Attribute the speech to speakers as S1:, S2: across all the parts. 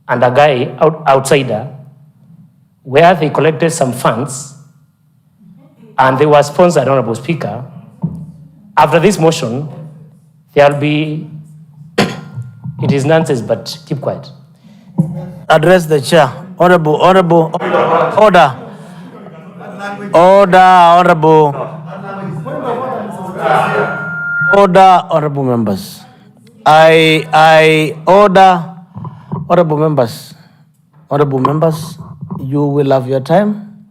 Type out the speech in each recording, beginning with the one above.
S1: and a guy outsider, where they collected some funds and they were sponsored, Honorable Speaker. After this motion, there'll be, it is nonsense, but keep quiet.
S2: Address the chair. Honorable, order. Order, honorable members. I order, honorable members. Honorable members, you will have your time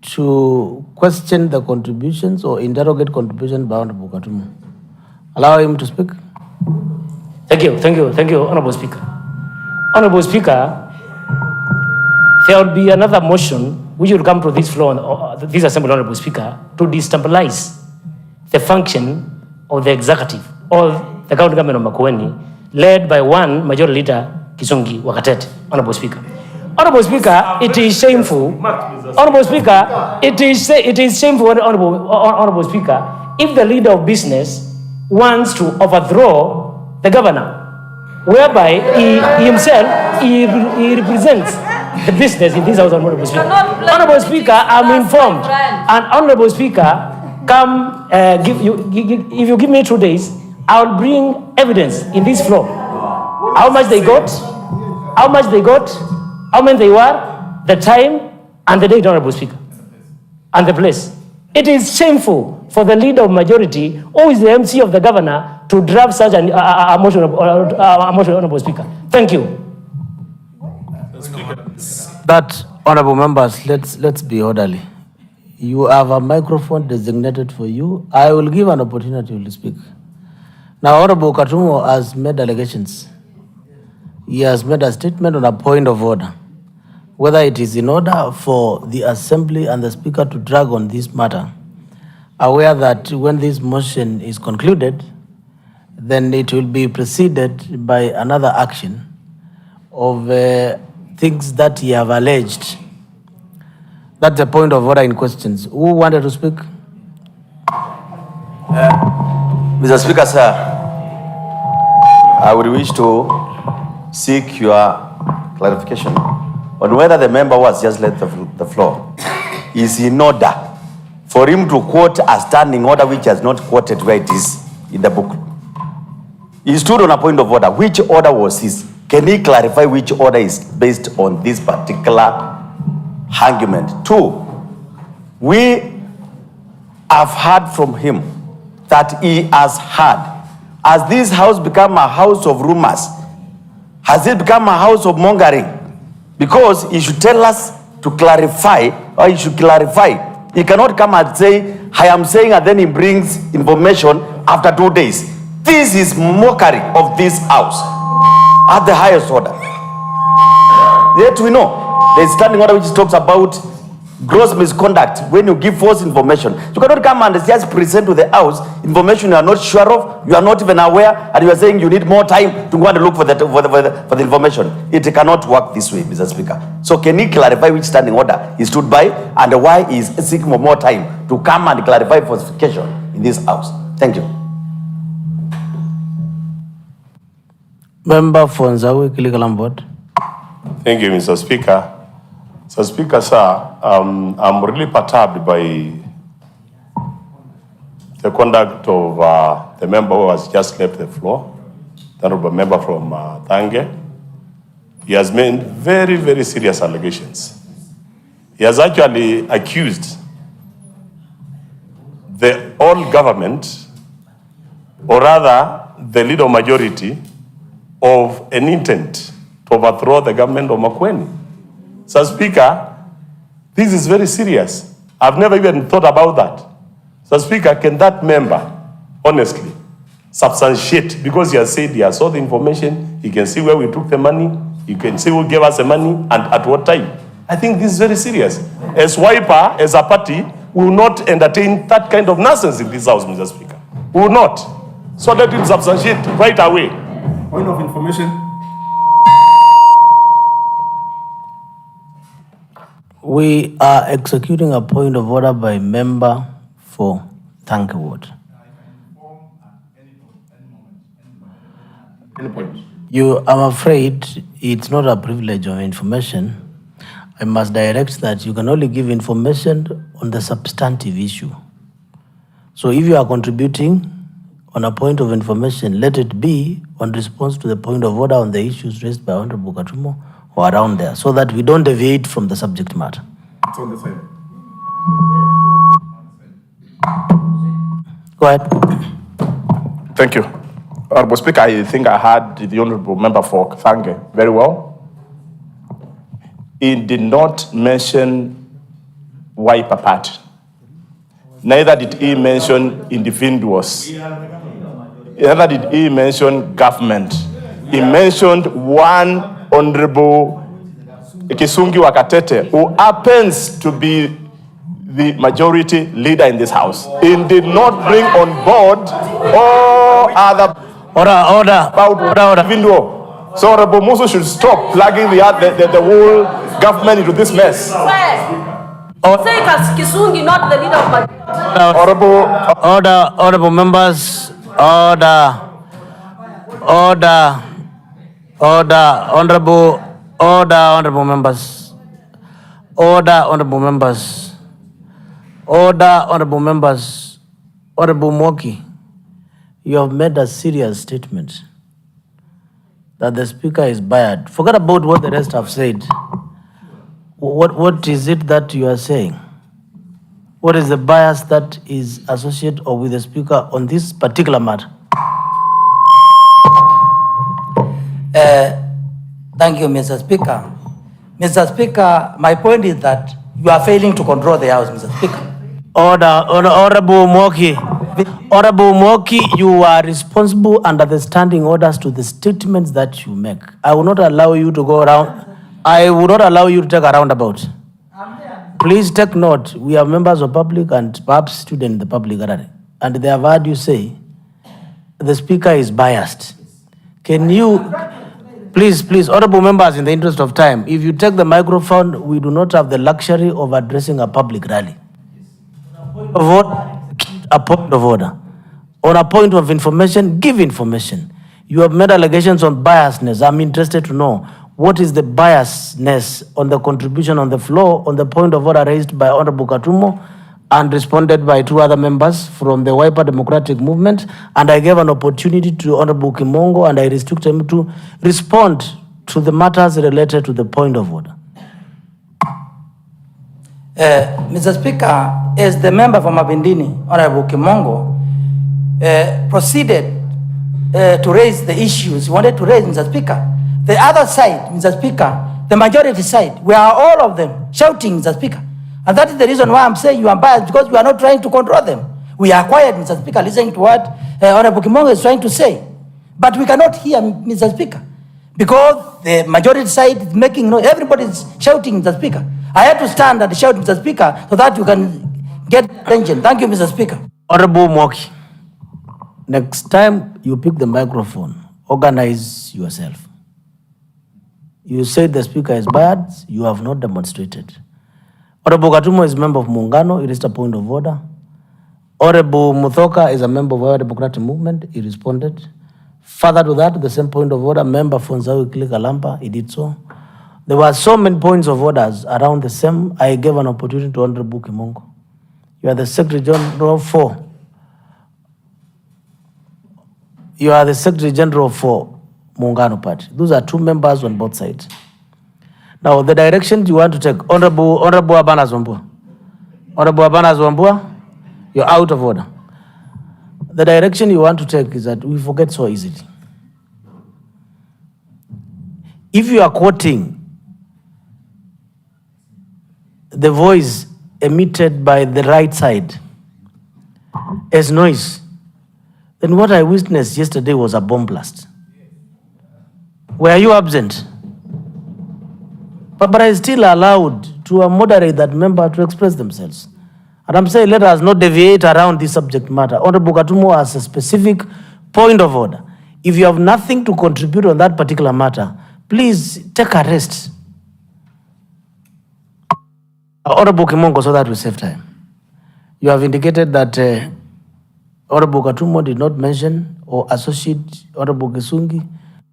S2: to question the contributions or interrogate contributions by Honorable Katumu. Allow him to speak.
S1: Thank you, Honorable Speaker. Honorable Speaker, there will be another motion which will come to this floor, this assembly, Honorable Speaker, to destabilize the function of the executive or the county government of Makueni, led by one majority leader, Kisungi Wakatete. Honorable Speaker. Honorable Speaker, it is shameful. Honorable Speaker, it is shameful, Honorable Speaker, if the leader of business wants to overthrow the governor, whereby he himself represents the business in this house, Honorable Speaker. Honorable Speaker, I'm informed, and Honorable Speaker, if you give me 2 days, I'll bring evidence in this floor. How much they got, how many they were, the time, and the date, Honorable Speaker, and the place. It is shameful for the leader of majority, who is the MC of the governor, to draft such a motion, Honorable Speaker. Thank you.
S2: That, honorable members, let's be orderly. You have a microphone designated for you. I will give an opportunity to speak. Now, Honorable Katumu has made allegations. He has made a statement on a point of order. Whether it is in order for the Assembly and the Speaker to drag on this matter, aware that when this motion is concluded, then it will be preceded by another action of things that he have alleged. That's the point of order in questions. Who wanted to speak?
S3: Mr. Speaker, sir, I would wish to seek your clarification on whether the member who has just left the floor is in order for him to quote a standing order which has not quoted where it is in the book. He stood on a point of order. Which order was his? Can he clarify which order is based on this particular argument? 2, we have heard from him that he has heard. Has this house become a house of rumors? Has it become a house of mongering? Because he should tell us to clarify, or he should clarify. He cannot come and say, I am saying, and then he brings information after 2 days. This is mockery of this house at the highest order. Yet we know there is standing order which talks about gross misconduct when you give false information. You cannot come and just present to the house information you are not sure of, you are not even aware, and you are saying you need more time to go and look for the information. It cannot work this way, Mr. Speaker. So can he clarify which standing order he stood by and why he is seeking for more time to come and clarify falsification in this house? Thank you.
S2: Member Fonzawi, Kilikalam.
S4: Thank you, Mr. Speaker. Mr. Speaker, sir, I'm really perturbed by the conduct of the member who has just left the floor, the honorable member from Bunge. He has made very, very serious allegations. He has actually accused the whole government, or rather the leader majority, of an intent to overthrow the government of Makueni. So, Speaker, this is very serious. I've never even thought about that. So, Speaker, can that member, honestly, substantiate, because he has said he has all the information, he can see where we took the money, he can see who gave us the money, and at what time. I think this is very serious. As Wiper, as a party, will not entertain that kind of nonsense in this house, Mr. Speaker. We will not. So let him substantiate right away.
S5: Point of information.
S2: We are executing a point of order by member for Thank Ward.
S5: Any point.
S2: I'm afraid it's not a privilege of information. I must direct that you can only give information on the substantive issue. So if you are contributing on a point of information, let it be on response to the point of order on the issues raised by Honorable Katumo or around there, so that we don't deviate from the subject matter.
S5: It's on the side.
S2: Go ahead.
S5: Thank you. Honorable Speaker, I think I heard the Honorable Member for Thange very well. He did not mention Wiper Party. Neither did he mention individuals. Neither did he mention government. He mentioned one Honorable Kisungi Wakatete, who happens to be the majority leader in this house. He did not bring on board all other
S2: Order.
S5: individual. So Honorable Musu should stop plugging the whole government into this mess.
S6: Say Kisungi, not the leader of my...
S2: Order, members. Order, honorable members. Order, honorable members. Honorable Moki, you have made a serious statement that the speaker is biased. Forget about what the rest have said. What is it that you are saying? What is the bias that is associated or with the speaker on this particular matter?
S7: Thank you, Mr. Speaker. Mr. Speaker, my point is that you are failing to control the House, Mr. Speaker.
S2: Honorable Moki. Honorable Moki, you are responsible under the standing orders to the statements that you make. I will not allow you to go around. I will not allow you to take a roundabout. Please take note. We are members of public and perhaps students in the public gallery, and they have heard you say the speaker is biased. Can you, please, honorable members, in the interest of time, if you take the microphone, we do not have the luxury of addressing a public rally. A point of order. On a point of information, give information. You have made allegations on biasness. I'm interested to know what is the biasness on the contribution on the floor on the point of order raised by Honorable Katumo and responded by two other members from the Wiper Democratic Movement. And I gave an opportunity to Honorable Kimongo and I restricted him to respond to the matters related to the point of order.
S7: Mr. Speaker, as the member from Mabindini, Honorable Kimongo, proceeded to raise the issues he wanted to raise, Mr. Speaker. The other side, Mr. Speaker, the majority side, we are all of them shouting, Mr. Speaker. And that is the reason why I'm saying you are biased, because we are not trying to control them. We are quiet, Mr. Speaker, listening to what Honorable Kimongo is trying to say. But we cannot hear, Mr. Speaker, because the majority side is making noise. Everybody is shouting, Mr. Speaker. I had to stand and shout, Mr. Speaker, so that you can get attention. Thank you, Mr. Speaker.
S2: Honorable Moki, next time you pick the microphone, organize yourself. You said the speaker is bad, you have not demonstrated. Honorable Katumo is a member of Muungano, it is a point of order. Honorable Muthoka is a member of our Democratic Movement, he responded. Further to that, the same point of order, member Fonsawi Kalamba, he did so. There were so many points of orders around the same. I gave an opportunity to Honorable Kimongo. You are the Secretary General for. You are the Secretary General for Muungano Party. Those are two members on both sides. Now, the direction you want to take, Honorable Abana Zombua. Honorable Abana Zombua, you're out of order. The direction you want to take is that we forget so easily. If you are quoting the voice emitted by the right side as noise, then what I witnessed yesterday was a bomb blast. Were you absent? But I still allowed to moderate that member to express themselves. And I'm saying let us not deviate around this subject matter. Honorable Katumo has a specific point of order. If you have nothing to contribute on that particular matter, please take a rest. Honorable Kimongo, so that we save time. You have indicated that Honorable Katumo did not mention or associate Honorable Kisungi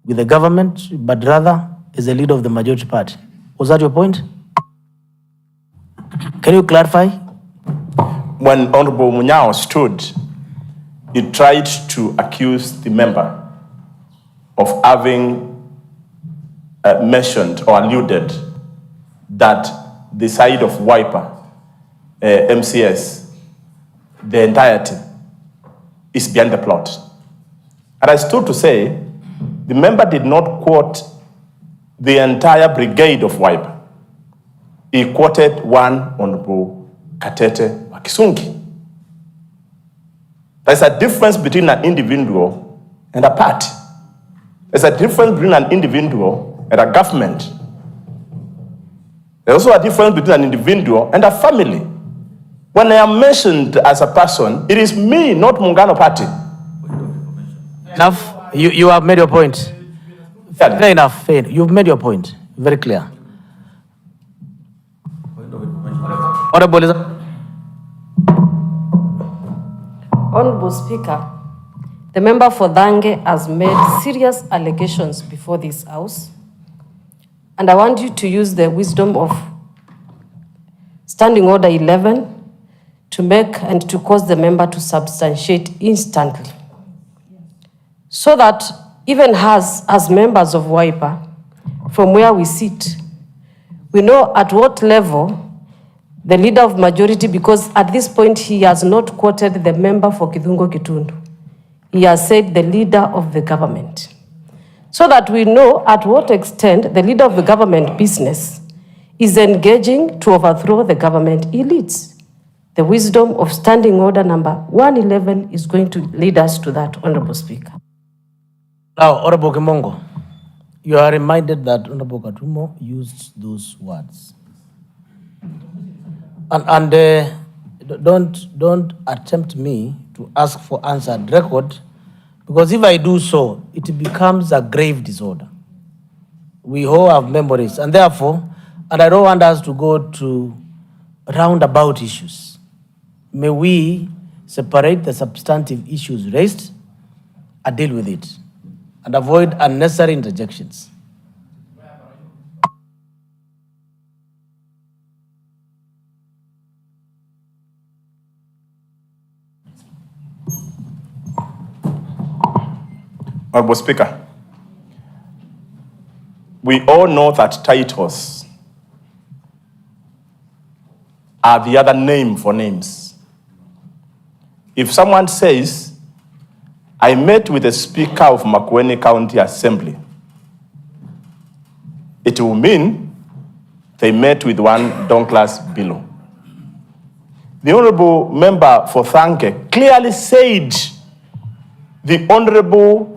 S2: with the government, but rather is the leader of the majority party. Was that your point? Can you clarify?
S5: When Honorable Munyao stood, he tried to accuse the member of having mentioned or alluded that the side of Wiper, MCS, the entirety, is behind the plot. And I stood to say, the member did not quote the entire brigade of Wiper. He quoted one Honorable Katete wa Kisungi. There's a difference between an individual and a party. There's a difference between an individual and a government. There's also a difference between an individual and a family. When I am mentioned as a person, it is me, not Muungano Party.
S2: Enough. You have made your point. Fair enough. Fair. You've made your point. Very clear.
S6: Honorable Speaker, the member for Bunge has made serious allegations before this House, and I want you to use the wisdom of Standing Order 11 to make and to cause the member to substantiate instantly, so that even as members of Wiper, from where we sit, we know at what level the leader of majority, because at this point he has not quoted the member for Kidungo Kitundu. He has said the leader of the government. So that we know at what extent the leader of the government business is engaging to overthrow the government he leads. The wisdom of Standing Order number 111 is going to lead us to that, Honorable Speaker.
S2: Now, Honorable Kimongo, you are reminded that Honorable Katumo used those words. And don't attempt me to ask for answered record, because if I do so, it becomes a grave disorder. We all have memories, and therefore, and I don't want us to go to roundabout issues. May we separate the substantive issues raised and deal with it, and avoid unnecessary interjections.
S5: Honorable Speaker, we all know that titles are the other name for names. If someone says, I met with the Speaker of Makueni County Assembly, it will mean they met with one Douglas Bilo. The Honorable Member for Thanke clearly said the Honorable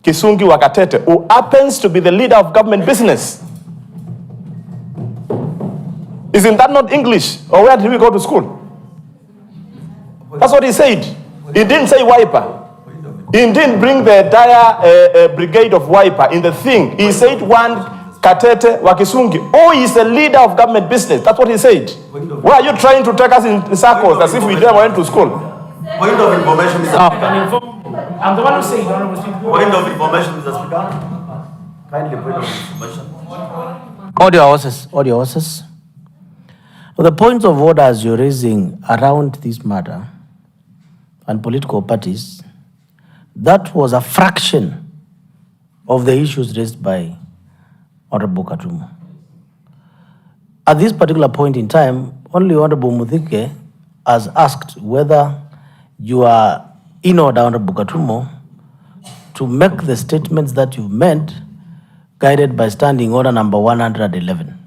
S5: Kisungi Wakatete, who happens to be the leader of government business. Isn't that not English? Or where did we go to school? That's what he said. He didn't say Wiper. He didn't bring the entire brigade of Wiper in the thing. He said one Katete Wakisungi. Oh, he's the leader of government business. That's what he said. Why are you trying to take us in circles as if we never went to school?
S3: Point of information, Mr. Speaker.
S1: I'm the one who said, Honorable Speaker.
S3: Point of information, Mr. Speaker. Kindly point of information.
S2: Audio horses. The points of orders you're raising around this matter and political parties, that was a fraction of the issues raised by Honorable Katumo. At this particular point in time, only Honorable Muthike has asked whether you are in order, Honorable Katumo, to make the statements that you've made guided by Standing Order number 111.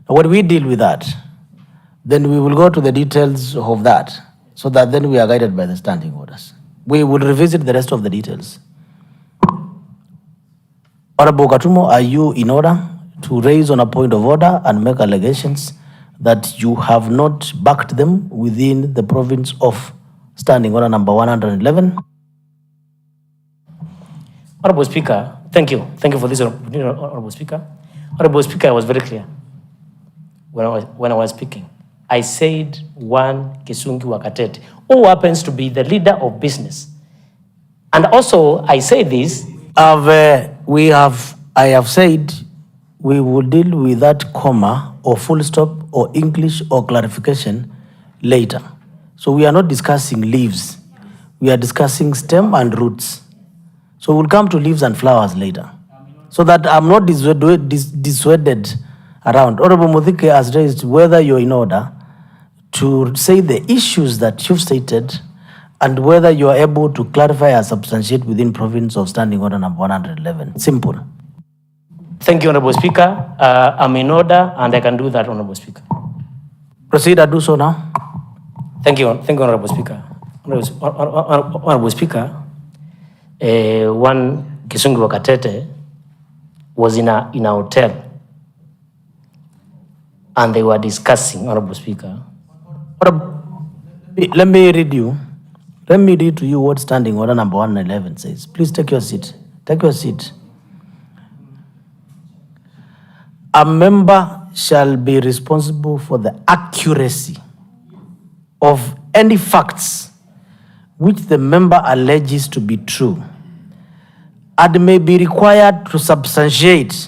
S2: Now, when we deal with that, then we will go to the details of that, so that then we are guided by the standing orders. We will revisit the rest of the details. Honorable Katumo, are you in order to raise on a point of order and make allegations that you have not backed them within the province of Standing Order number 111?
S1: Honorable Speaker, thank you. Thank you for this, Honorable Speaker. Honorable Speaker, I was very clear when I was speaking. I said one Kisungi Wakatete, who happens to be the leader of business. And also, I say this.
S2: We have I have said we will deal with that comma or full stop or English or clarification later. So we are not discussing leaves. We are discussing stem and roots. So we'll come to leaves and flowers later. So that I'm not dissuaded around. Honorable Muthike has raised whether you're in order to say the issues that you've stated and whether you are able to clarify and substantiate within province of Standing Order number 111. Simple.
S1: Thank you, Honorable Speaker. I'm in order and I can do that, Honorable Speaker.
S2: Proceed, I do so now.
S1: Thank you, Honorable Speaker. Honorable Speaker, one Kisungi Wakatete was in a hotel and they were discussing, Honorable Speaker.
S2: Let me read to you what Standing Order number 111 says. Please take your seat. Take your seat. A member shall be responsible for the accuracy of any facts which the member alleges to be true and may be required to substantiate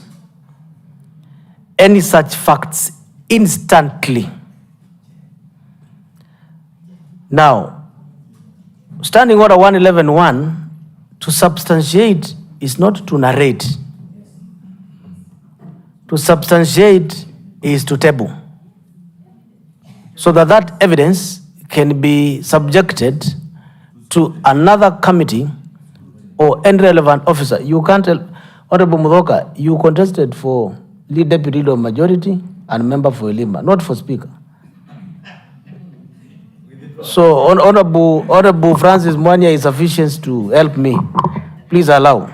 S2: any such facts instantly. Now, Standing Order 111.1, to substantiate is not to narrate. To substantiate is to table, so that that evidence can be subjected to another committee or any relevant officer. You can't tell, Honorable Mudhoka, you contested for lead deputy leader of majority and member for Elima, not for speaker. So Honorable Francis Mwanya is sufficient to help me. Please allow.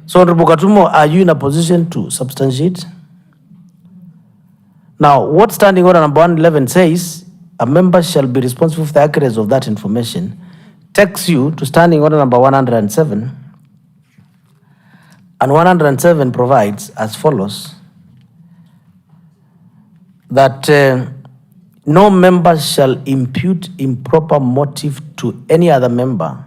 S2: So Honorable Katumo, are you in a position to substantiate? Now, what Standing Order number 111 says, a member shall be responsible for the accuracy of that information, takes you to Standing Order number 107. And 107 provides as follows, that no member shall impute improper motive to any other member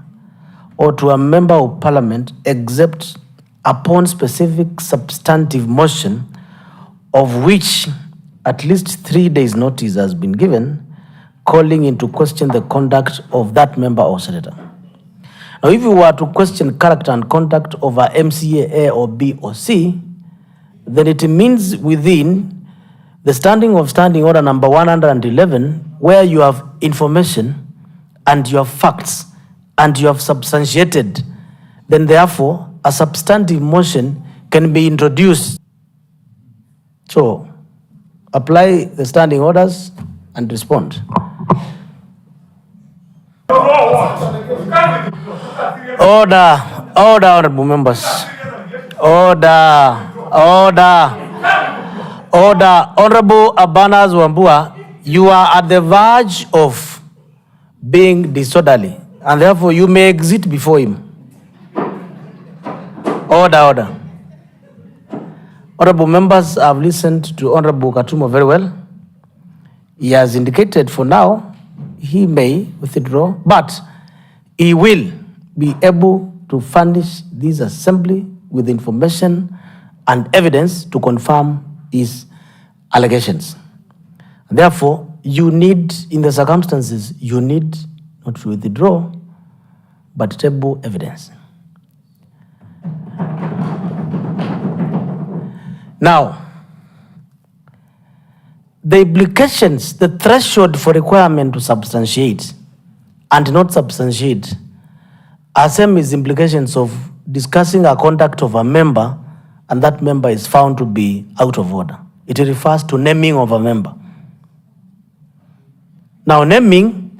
S2: or to a member of parliament except upon specific substantive motion of which at least 3 days notice has been given, calling into question the conduct of that member or senator. Now, if you were to question character and conduct of a MCA A or B or C, then it means within the Standing Order number 111, where you have information and you have facts and you have substantiated, then therefore a substantive motion can be introduced. So, apply the standing orders and respond. Order, honorable members. Order. Honorable Abanaz Wambua, you are at the verge of being disorderly, and therefore you may exit before him. Order. Honorable members, have listened to Honorable Katumo very well. He has indicated for now he may withdraw, but he will be able to furnish this assembly with information and evidence to confirm his allegations. Therefore, you need, in the circumstances, you need not to withdraw, but table evidence. Now, the implications, the threshold for requirement to substantiate and not substantiate are same as implications of discussing a conduct of a member and that member is found to be out of order. It refers to naming of a member. Now, naming,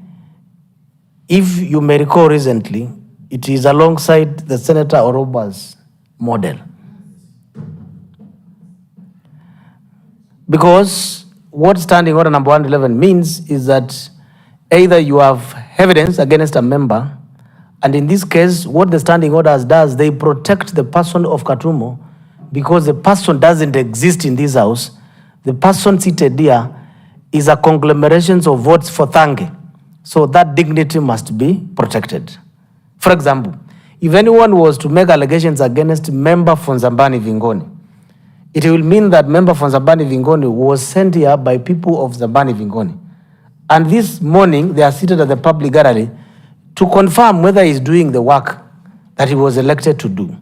S2: if you may recall recently, it is alongside the Senator Oroba's model. Because what Standing Order number 111 means is that either you have evidence against a member, and in this case, what the Standing Orders does, they protect the person of Katumo because the person doesn't exist in this house. The person seated here is a conglomeration of votes for Thange. So that dignity must be protected. For example, If anyone was to make allegations against member Fonzambani Vingoni, it will mean that member Fonzambani Vingoni was sent here by people of Zambani Vingoni. And this morning, they are seated at the public gallery to confirm whether he's doing the work that he was elected to do.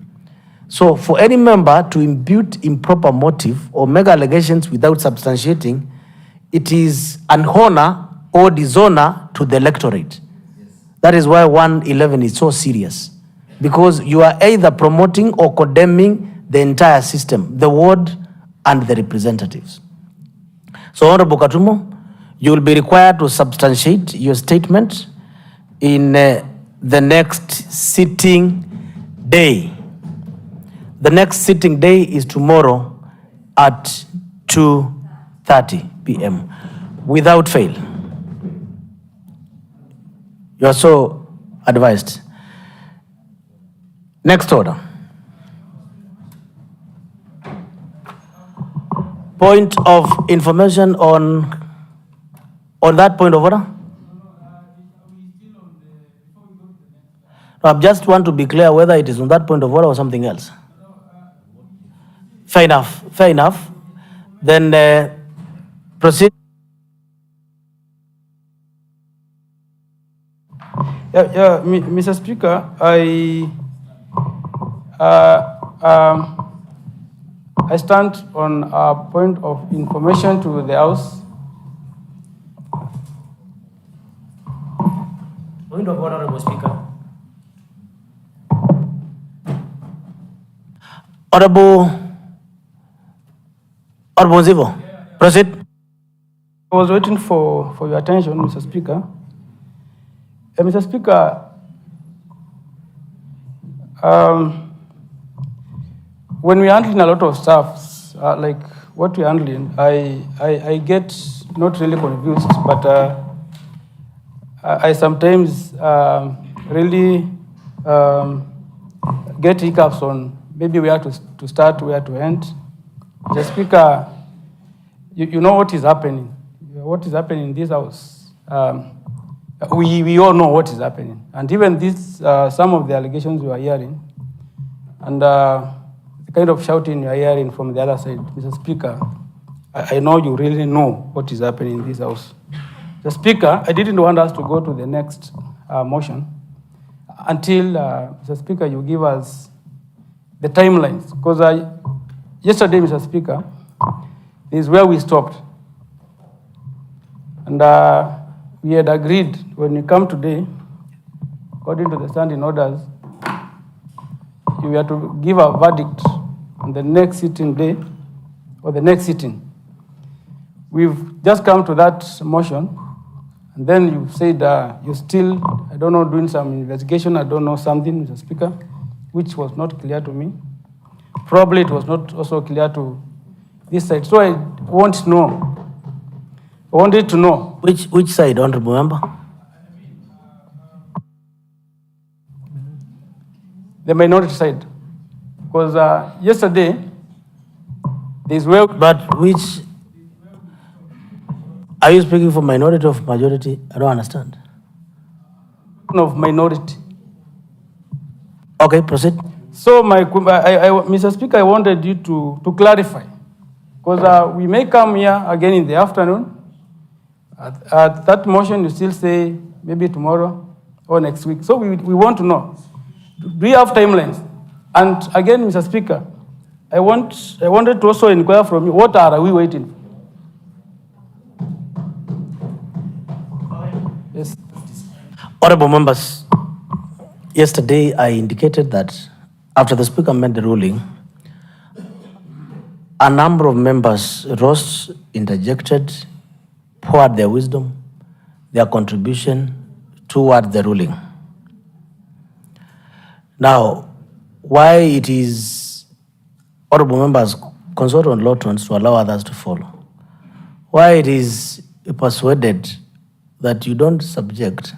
S2: So for any member to impute improper motive or make allegations without substantiating, it is an honor or dishonor to the electorate. That is why 111 is so serious, because you are either promoting or condemning the entire system, the ward and the representatives. So Honorable Katumo, you will be required to substantiate your statement in the next sitting day. The next sitting day is tomorrow at 2:30 p.m. without fail. You are so advised. Next order. Point of information on that point of order. I just want to be clear whether it is on that point of order or something else. Fair enough, fair enough. Then proceed.
S8: Mr. Speaker, I stand on a point of information to the House.
S1: Point of order, Honorable Speaker.
S2: Honorable Zivo, proceed.
S8: I was waiting for your attention, Mr. Speaker. Mr. Speaker, when we're handling a lot of stuff, like what we're handling, I get not really confused, but I sometimes really get hiccups on maybe where to start, where to end. Mr. Speaker, you know what is happening. What is happening in this House? We all know what is happening. And even this, some of the allegations you are hearing, and the kind of shouting you are hearing from the other side, Mr. Speaker, I know you really know what is happening in this House. Mr. Speaker, I didn't want us to go to the next motion until, Mr. Speaker, you give us the timelines. Because yesterday, Mr. Speaker, is where we stopped. And we had agreed when you come today, according to the standing orders, you have to give a verdict on the next sitting day or the next sitting. We've just come to that motion, and then you said you're still, I don't know, doing some investigation, I don't know something, Mr. Speaker, which was not clear to me. Probably it was not also clear to this side. So I wanted to know.
S2: Which side, Honorable Member?
S8: The minority side. Because yesterday, there's where...
S2: But which... Are you speaking for minority or majority? I don't understand.
S8: Of minority.
S2: Okay, proceed.
S8: So, Mr. Speaker, I wanted you to clarify. Because we may come here again in the afternoon. At that motion, you still say maybe tomorrow or next week. So we want to know, do we have timelines? And again, Mr. Speaker, I wanted to also inquire from you, what are we waiting for? Yes.
S2: Honorable members, yesterday I indicated that after the Speaker made the ruling, a number of members rose, interjected, poured their wisdom, their contribution toward the ruling. Now, why it is honorable members consult on law turns to allow others to follow. Why it is persuaded that you don't subject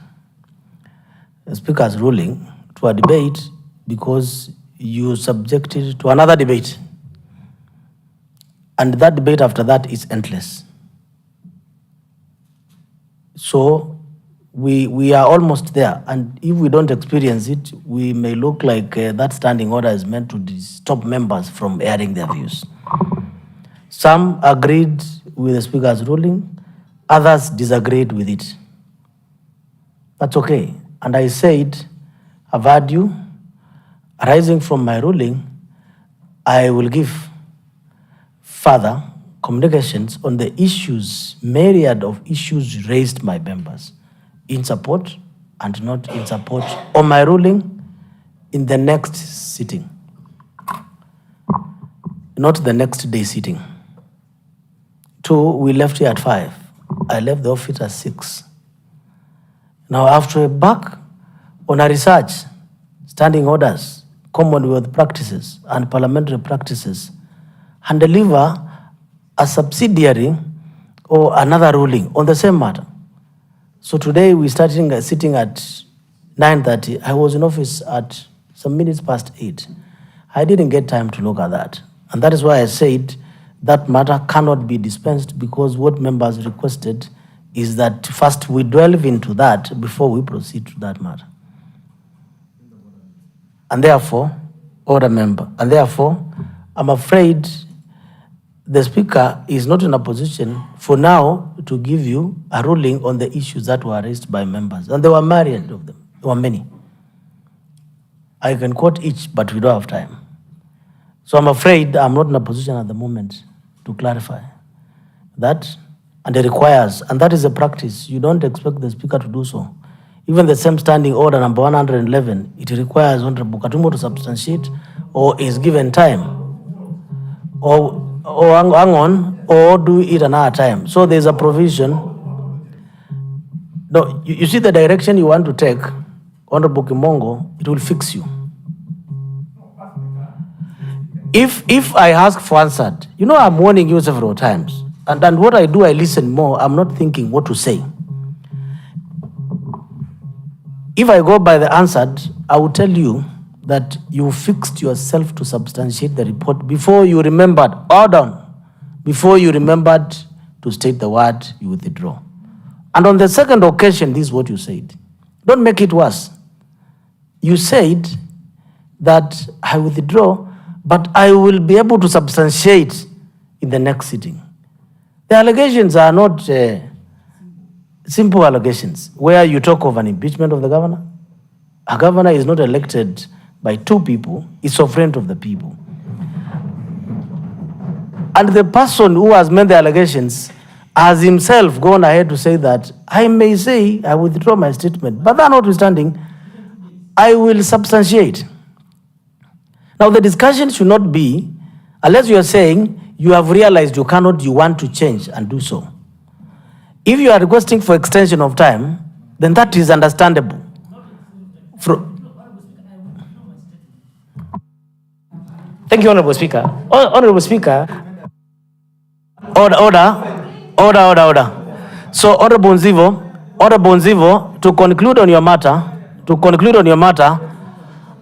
S2: the Speaker's ruling to a debate because you subject it to another debate. And that debate after that is endless. So we are almost there. And if we don't experience it, we may look like that standing order is meant to stop members from airing their views. Some agreed with the Speaker's ruling, others disagreed with it. That's okay. And I said, I've heard you. Arising from my ruling, I will give further communications on the issues, myriad of issues raised by members in support and not in support of my ruling in the next sitting, not the next day sitting. 2, we left here at 5. I left the office at 6. Now, after a back on a research, standing orders, Commonwealth practices, and parliamentary practices, and deliver a subsidiary or another ruling on the same matter. So today we starting sitting at 9:30. I was in office at some minutes past 8. I didn't get time to look at that. And that is why I said that matter cannot be dispensed, because what members requested is that first we delve into that before we proceed to that matter. And therefore, order member, and therefore, I'm afraid the Speaker is not in a position for now to give you a ruling on the issues that were raised by members. And there were myriad of them. There were many. I can quote each, but we don't have time. So I'm afraid I'm not in a position at the moment to clarify that. And it requires, and that is a practice. You don't expect the Speaker to do so. Even the same standing order number 111, it requires Honorable Katumo to substantiate or is given time, or hang on, or do it another time. So there's a provision. No, you see the direction you want to take, Honorable Kimongo, it will fix you. If I ask for answered, you know, I'm warning you several times. And what I do, I listen more. I'm not thinking what to say. If I go by the answered, I will tell you that you fixed yourself to substantiate the report before you remembered, hold on, before you remembered to state the word you withdraw. And on the second occasion, this is what you said. Don't make it worse. You said that I withdraw, but I will be able to substantiate in the next sitting. The allegations are not simple allegations where you talk of an impeachment of the governor. A governor is not elected by 2 people, is sovereign of the people. And the person who has made the allegations has himself gone ahead to say that I may say I withdraw my statement, but that notwithstanding, I will substantiate. Now the discussion should not be, unless you are saying you have realized you cannot, you want to change and do so. If you are requesting for extension of time, then that is understandable.
S1: Thank you, Honorable Speaker. Honorable Speaker.
S2: Order. So, Honorable Nzivo, to conclude on your matter,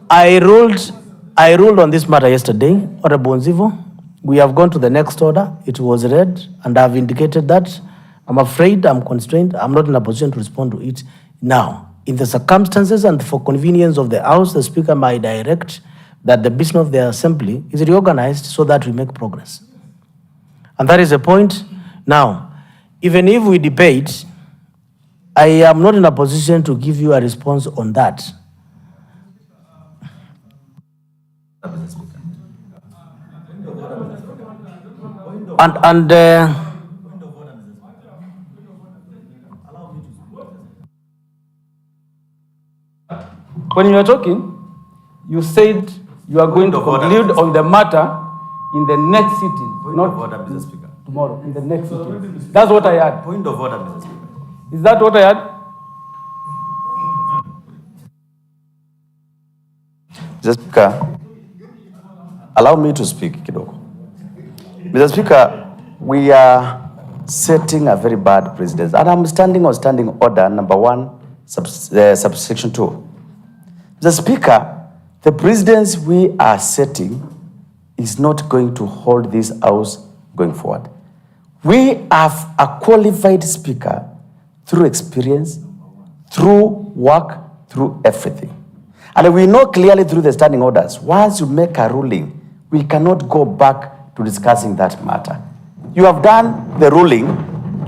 S2: I ruled on this matter yesterday. Honorable Nzivo, we have gone to the next order. It was read, and I've indicated that. I'm afraid I'm constrained. I'm not in a position to respond to it now. In the circumstances and for convenience of the House, the Speaker might direct that the business of the Assembly is reorganized so that we make progress. And that is the point. Now, even if we debate, I am not in a position to give you a response on that.
S8: When you are talking, you said you are going to conclude on the matter in the next sitting, not
S3: Mr. Speaker.
S8: tomorrow, in the next sitting. That's what I had.
S3: Point of order, Mr. Speaker.
S8: Is that what I had?
S3: Mr. Speaker, allow me to speak, kidogo. Mr. Speaker, we are setting a very bad precedent, and I'm standing on standing order number 1, subsection 2. Mr. Speaker, the precedence we are setting is not going to hold this House going forward. We have a qualified Speaker through experience, work through everything. And we know clearly through the standing orders, once you make a ruling, we cannot go back to discussing that matter. You have done the ruling,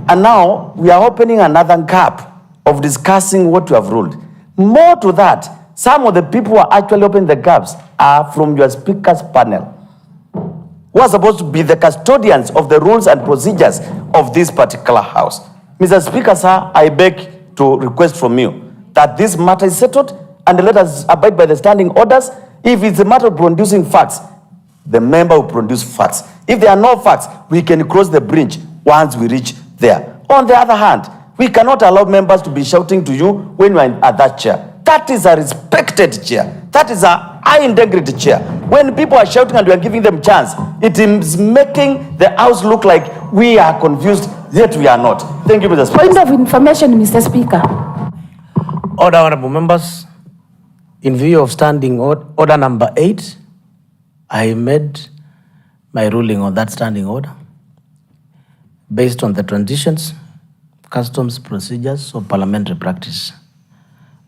S3: and now we are opening another gap of discussing what you have ruled. More to that, some of the people who are actually opening the gaps are from your speaker's panel, who are supposed to be the custodians of the rules and procedures of this particular house. Mr. Speaker, sir, I beg to request from you that this matter is settled and let us abide by the standing orders. If it's a matter of producing facts, the member will produce facts. If there are no facts, we can cross the bridge once we reach there. On the other hand, we cannot allow members to be shouting to you when you are at that chair. That is a respected chair. That is a high integrity chair. When people are shouting and we are giving them chance, it is making the house look like we are confused, yet we are not. Thank you, Mr. Speaker.
S9: Point of information, Mr. Speaker.
S2: Order, honorable members. In view of standing order number 8, I made my ruling on that standing order based on the traditions, customs, procedures of parliamentary practice.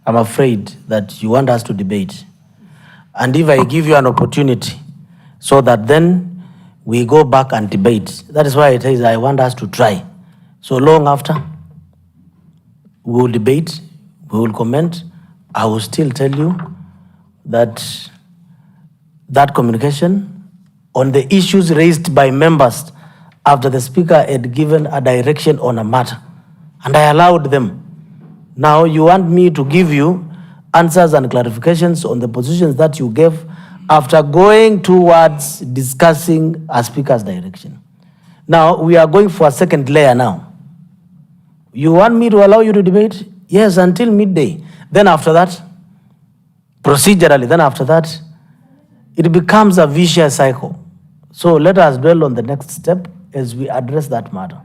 S2: I'm afraid that you want us to debate. And if I give you an opportunity so that then we go back and debate, that is why it says I want us to try. So long after, we will debate, we will comment. I will still tell you that that communication on the issues raised by members after the speaker had given a direction on a matter, and I allowed them. Now you want me to give you answers and clarifications on the positions that you gave after going towards discussing a speaker's direction. Now we are going for a second layer now. You want me to allow you to debate? Yes, until midday. Then after that, procedurally, then after that, it becomes a vicious cycle. So let us dwell on the next step as we address that matter.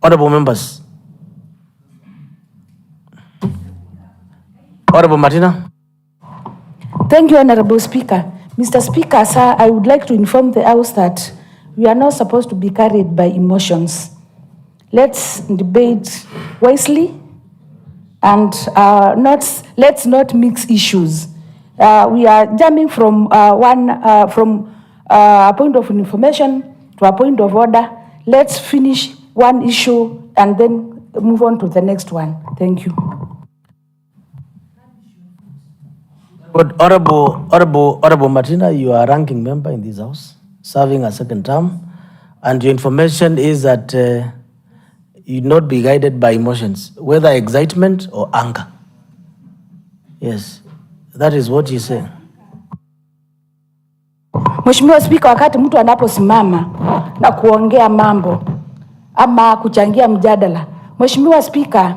S2: Honorable members. Honorable Martina.
S9: Thank you, Honorable Speaker. Mr. Speaker, sir, I would like to inform the House that we are not supposed to be carried by emotions. Let's debate wisely and let's not mix issues. We are jumping from a point of information to a point of order. Let's finish one issue and then move on to the next one. Thank you.
S2: But Honorable Martina, you are a ranking member in this house, serving a second term, and your information is that you not be guided by emotions, whether excitement or anger. Yes, that is what you say.
S9: Mheshimiwa Spika, wakati mtu anaposimama na kuongea mambo ama kuchangia mjadala, Mheshimiwa Spika,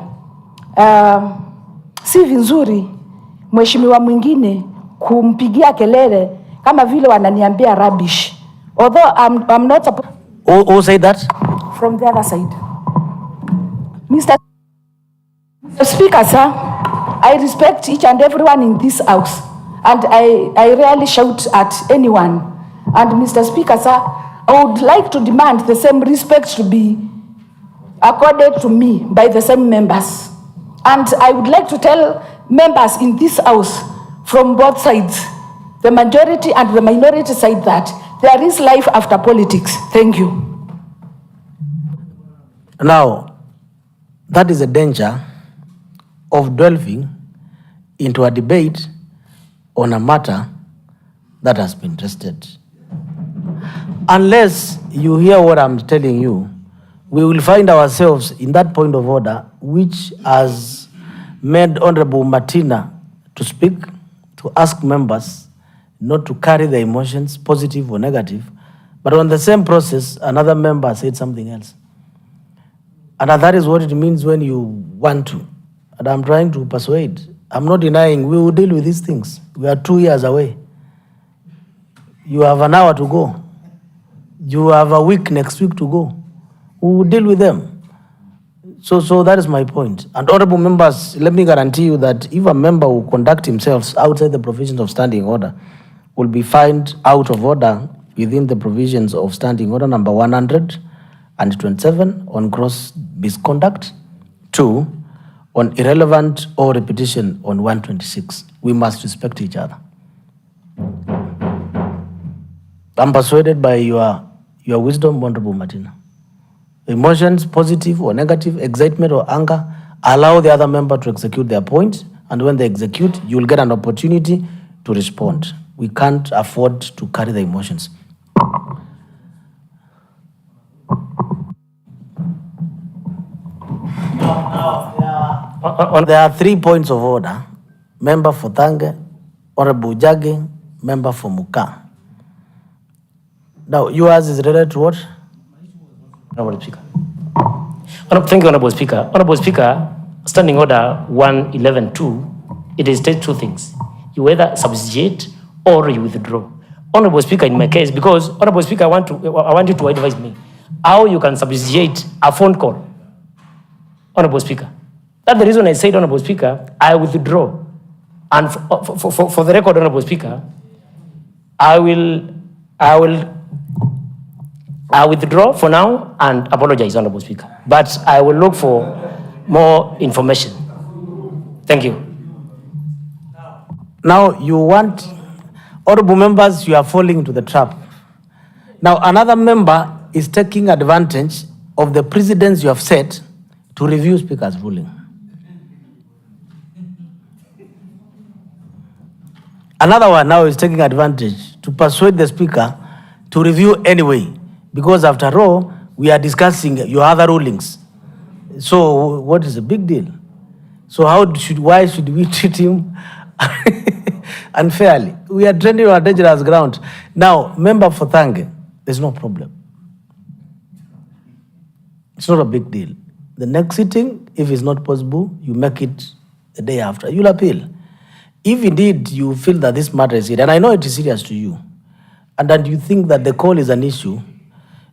S9: si vizuri mheshimiwa mwingine kumpigia kelele kama vile wananiambia rubbish. Although I'm not supposed.
S2: Who said that?
S9: From the other side. Mr. Speaker, sir, I respect each and everyone in this house, and I rarely shout at anyone. And Mr. Speaker, sir, I would like to demand the same respect to be accorded to me by the same members. And I would like to tell members in this house from both sides, the majority and the minority side, that there is life after politics. Thank you.
S2: Now, that is a danger of delving into a debate on a matter that has been tested. Unless you hear what I'm telling you, we will find ourselves in that point of order which has made Honorable Martina to speak, to ask members not to carry the emotions, positive or negative, but on the same process, another member said something else. And that is what it means when you want to. And I'm trying to persuade. I'm not denying we will deal with these things. We are 2 years away. You have an hour to go. You have a week next week to go. We will deal with them. So that is my point. And honorable members, let me guarantee you that if a member will conduct himself outside the provisions of standing order, will be fined out of order within the provisions of standing order number 127 on gross misconduct. 2, on irrelevant or repetition on 126. We must respect each other. I'm persuaded by your wisdom, Honorable Martina. Emotions, positive or negative, excitement or anger, allow the other member to execute their point, and when they execute, you will get an opportunity to respond. We can't afford to carry the emotions. There are 3 points of order. Member for Thange, Honorable Jage, member for Muka. Now, yours is related to what?
S1: Honorable Speaker. Thank you, Honorable Speaker. Honorable Speaker, Standing Order 111.2, it states 2 things. You either substitute or you withdraw. Honorable Speaker, in my case, because Honorable Speaker, I want you to advise me how you can substitute a phone call. Honorable Speaker. That's the reason I said, Honorable Speaker, I withdraw. And for the record, Honorable Speaker, I withdraw for now and apologize, Honorable Speaker. But I will look for more information. Thank you.
S2: Now you want, honorable members, you are falling into the trap. Now another member is taking advantage of the precedents you have set to review Speaker's ruling. Another one now is taking advantage to persuade the Speaker to review anyway, because after all, we are discussing your other rulings. So what is the big deal? So why should we treat him unfairly? We are treading on dangerous ground. Now, member for Thange, there's no problem. It's not a big deal. The next sitting, if it's not possible, you make it the day after. You'll appeal. If indeed you feel that this matter is serious, and I know it is serious to you, and that you think that the call is an issue,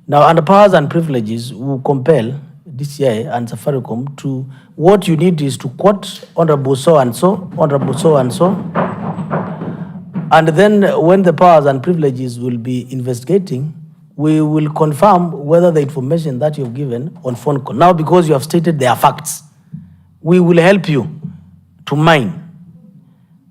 S2: now under powers and privileges will compel DCI and Safaricom to, what you need is to quote Honorable so-and-so, Honorable so-and-so, and then when the powers and privileges will be investigating, we will confirm whether the information that you've given on phone call, now because you have stated they are facts, we will help you to mine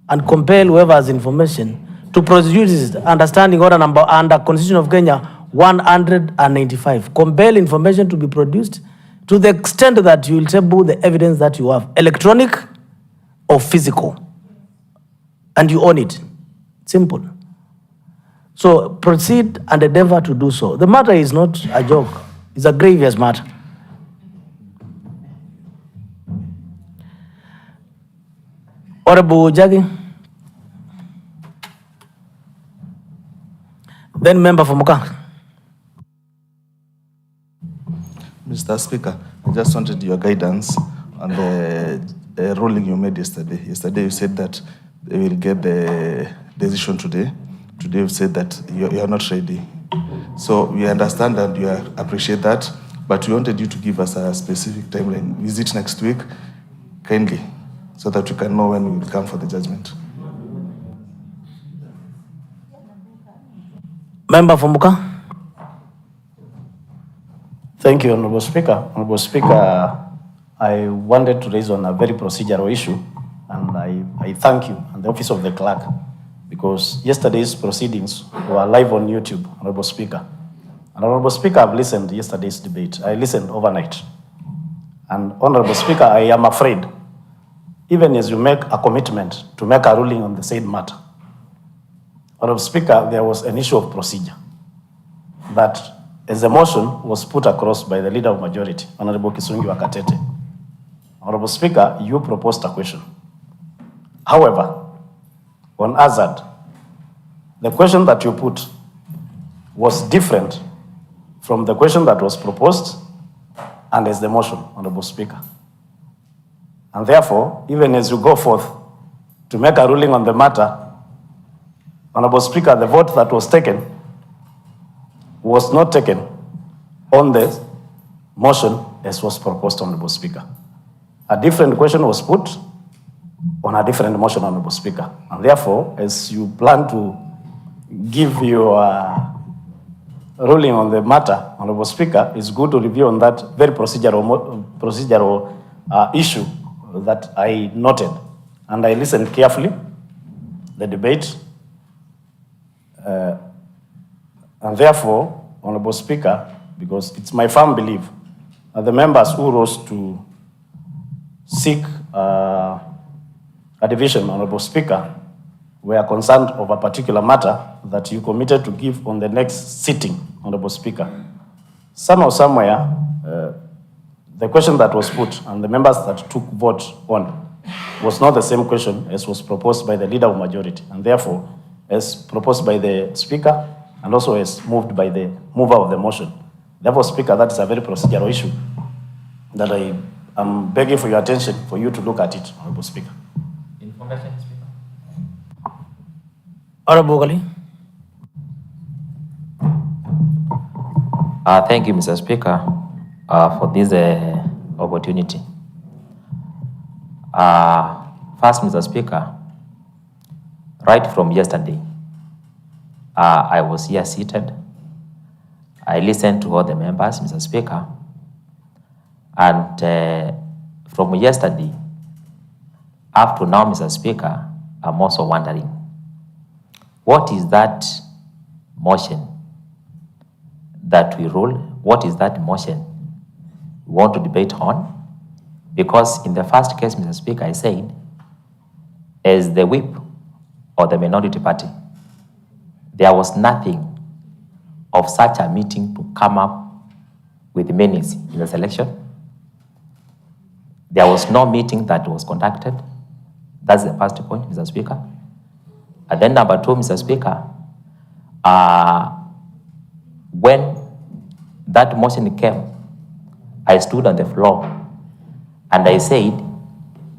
S2: and compel whoever has information to prosecute this understanding order number under Constitution of Kenya 195. Compel information to be produced to the extent that you will table the evidence that you have, electronic or physical, and you own it. Simple. So proceed and endeavor to do so. The matter is not a joke. It's a grievous matter. Honorable Jagi. Then member for Muka.
S5: Mr. Speaker, I just wanted your guidance on the ruling you made yesterday. Yesterday you said that they will get the decision today. Today you said that you are not ready. So we understand and we appreciate that, but we wanted you to give us a specific timeline. Is it next week? Kindly, so that we can know when we will come for the judgment.
S2: Member for Muka.
S10: Thank you, Honorable Speaker. Honorable Speaker, I wanted to raise on a very procedural issue, and I thank you and the Office of the Clerk, because yesterday's proceedings were live on YouTube, Honorable Speaker. And Honorable Speaker, I've listened to yesterday's debate. I listened overnight. And Honorable Speaker, I am afraid, even as you make a commitment to make a ruling on the said matter, Honorable Speaker, there was an issue of procedure that, as the motion was put across by the Leader of Majority, Honorable Kisungi Wakatete, Honorable Speaker, you proposed a question. However, on hazard, the question that you put was different from the question that was proposed and as the motion, Honorable Speaker. And therefore, even as you go forth to make a ruling on the matter, Honorable Speaker, the vote that was taken was not taken on the motion as was proposed, Honorable Speaker. A different question was put on a different motion, Honorable Speaker. And therefore, as you plan to give your ruling on the matter, Honorable Speaker, it's good to review on that very procedural issue that I noted, and I listened carefully the debate, and therefore, Honorable Speaker, because it's my firm belief that the members who rose to seek a division, Honorable Speaker, were concerned of a particular matter that you committed to give on the next sitting, Honorable Speaker. Somehow, somewhere, the question that was put and the members that took vote on was not the same question as was proposed by the leader of majority, and therefore, as proposed by the Speaker and also as moved by the mover of the motion. Therefore, Speaker, that is a very procedural issue that I am begging for your attention for you to look at it, Honorable Speaker.
S11: Information, Speaker.
S2: Honorable Gali.
S11: Thank you, Mr. Speaker, for this opportunity. First, Mr. Speaker, right from yesterday, I was here seated. I listened to all the members, Mr. Speaker, and from yesterday up to now, Mr. Speaker, I'm also wondering, what is that motion that we rule? What is that motion we want to debate on? Because in the first case, Mr. Speaker, I said, as the whip or the minority party, there was nothing of such a meeting to come up with minutes in the selection. There was no meeting that was conducted. That's the first point, Mr. Speaker. And then number two, Mr. Speaker, when that motion came, I stood on the floor and I said,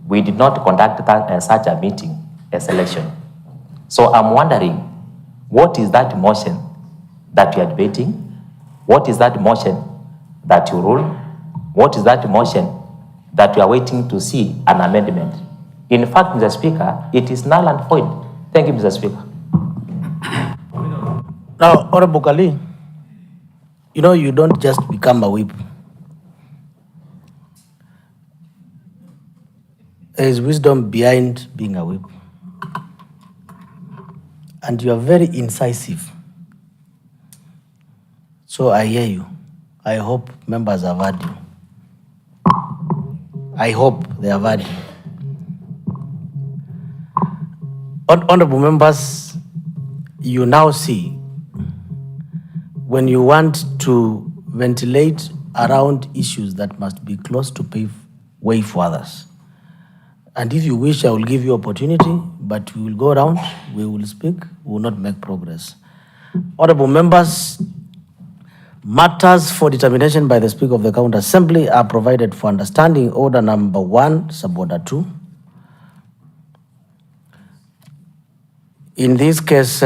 S11: we did not conduct such a meeting, a selection. So I'm wondering, what is that motion that you are debating? What is that motion that you rule? What is that motion that we are waiting to see an amendment? In fact, Mr. Speaker, it is null and void. Thank you, Mr. Speaker.
S2: Now, Honorable Gali, you know, you don't just become a whip. There is wisdom behind being a whip. And you are very incisive. So I hear you. I hope members have heard you. I hope they have heard you. Honorable members, you now see when you want to ventilate around issues that must be close to pave way for others. And if you wish, I will give you opportunity, but we will go around, we will speak, we will not make progress. Honorable members, matters for determination by the Speaker of the County Assembly are provided for understanding order number 1, suborder 2. In this case,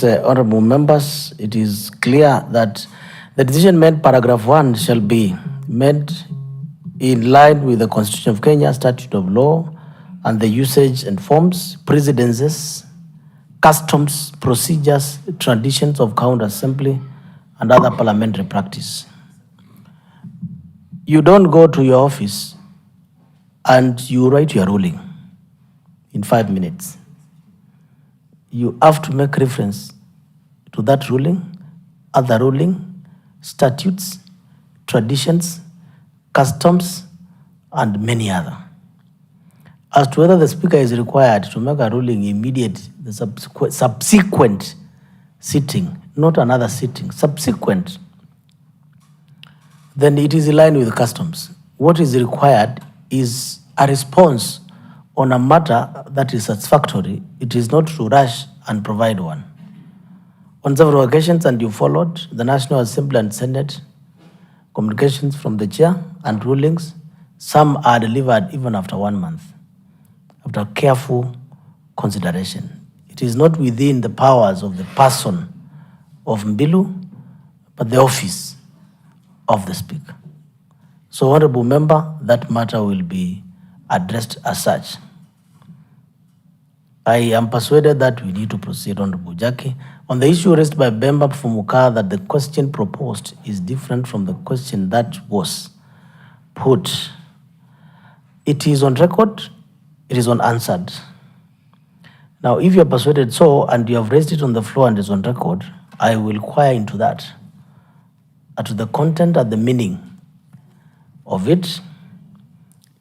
S2: honorable members, it is clear that the decision made paragraph 1 shall be made in line with the Constitution of Kenya, Statute of Law, and the usage and forms, precedences, customs, procedures, traditions of County Assembly, and other parliamentary practice. You don't go to your office and you write your ruling in 5 minutes. You have to make reference to that ruling, other ruling, statutes, traditions, customs, and many other. As to whether the Speaker is required to make a ruling immediate, the subsequent sitting, not another sitting, subsequent, then it is in line with customs. What is required is a response on a matter that is satisfactory. It is not to rush and provide one. On several occasions, and you followed, the National Assembly and Senate communications from the chair and rulings, some are delivered even after 1 month, after careful consideration. It is not within the powers of the person of Mbilu, but the office of the Speaker. So, Honorable Member, that matter will be addressed as such. I am persuaded that we need to proceed, Honorable Jackie. On the issue raised by Bemba Fumuka that the question proposed is different from the question that was, put, it is on record, it is unanswered. Now, if you are persuaded so, and you have raised it on the floor and it's on record, I will inquire into that, to the content and the meaning of it.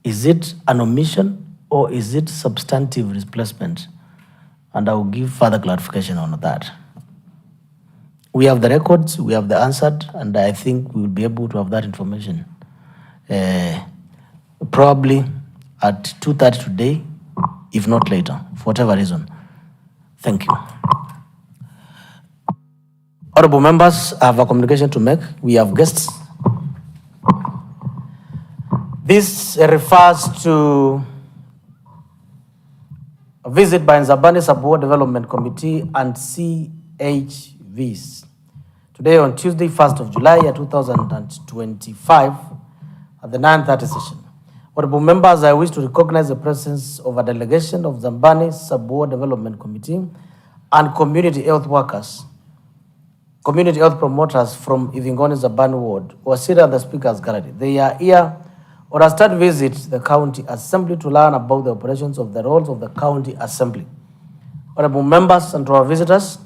S2: Is it an omission or is it substantive replacement? And I will give further clarification on that. We have the records, we have the answered, and I think we will be able to have that information probably at 2:30 today, if not later, for whatever reason. Thank you. Honorable members, I have a communication to make. We have guests. This refers to a visit by Nzabani Sub-Ward Development Committee and CHVs. Today on Tuesday, 1st of July, 2025, at the 9:30 session. Honorable members, I wish to recognize the presence of a delegation of Nzabani Sub-Ward Development Committee and community health workers, community health promoters from Ivingoni Nzabani Ward, who are seated at the Speaker's Gallery. They are here on a study visit to the County Assembly to learn about the operations of the roles of the County Assembly. Honorable members and to our visitors,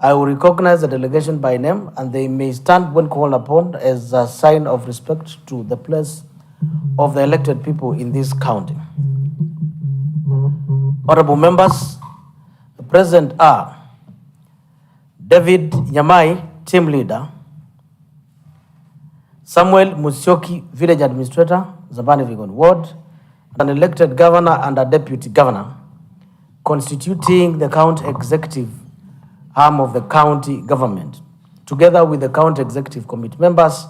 S2: I will recognize the delegation by name, and they may stand when called upon as a sign of respect to the place of the elected people in this county. Honorable members, the present are David Nyamai, team leader; Samuel Musyoki, village administrator, Nzabani Ivingoni Ward; an elected governor and a deputy governor, constituting the county executive arm of the county government, together with the county executive committee members,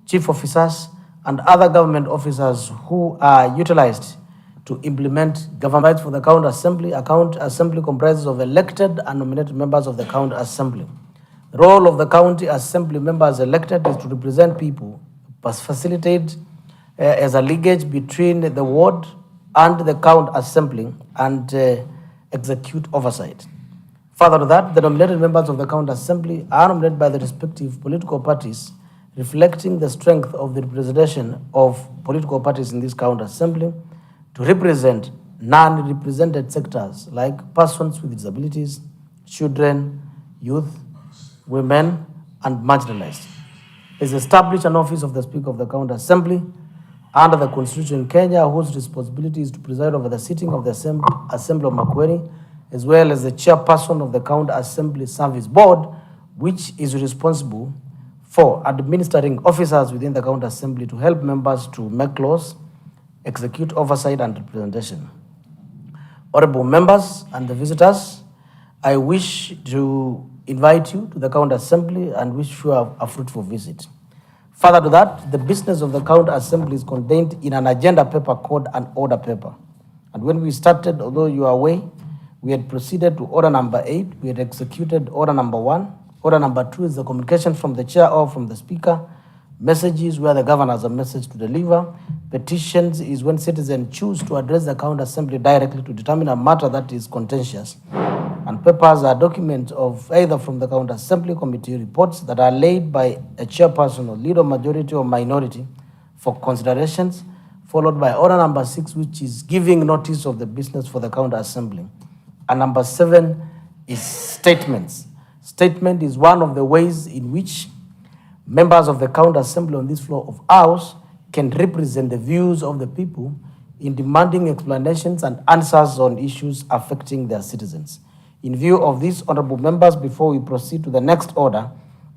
S2: chief officers, and other government officers who are utilized to implement government for the county assembly. A county assembly comprises of elected and nominated members of the county assembly. The role of the county assembly members elected is to represent people, facilitate as a linkage between the ward and the county assembly, and execute oversight. Further to that, the nominated members of the county assembly are nominated by the respective political parties, reflecting the strength of the representation of political parties in this county assembly to represent non-represented sectors like persons with disabilities, children, youth, women, and marginalized. Is established an office of the Speaker of the County Assembly under the Constitution in Kenya, whose responsibility is to preside over the sitting of the Assembly of Makueni, as well as the chairperson of the County Assembly Service Board, which is responsible for administering officers within the County Assembly to help members to make laws, execute oversight and representation. Honorable members and the visitors, I wish to invite you to the County Assembly and wish you a fruitful visit. Further to that, the business of the County Assembly is contained in an agenda paper called an order paper. And when we started, although you are away, we had proceeded to order number 8. We had executed order number 1. Order number 2 is the communication from the chair or from the speaker. Messages where the governor has a message to deliver. Petitions is when citizens choose to address the county assembly directly to determine a matter that is contentious. And papers are documents of either from the county assembly committee reports that are laid by a chairperson or leader, majority or minority for considerations, followed by order number 6, which is giving notice of the business for the county assembly. And number 7 is statements. Statement is one of the ways in which members of the county assembly on this floor of ours can represent the views of the people in demanding explanations and answers on issues affecting their citizens. In view of this, honorable members, before we proceed to the next order,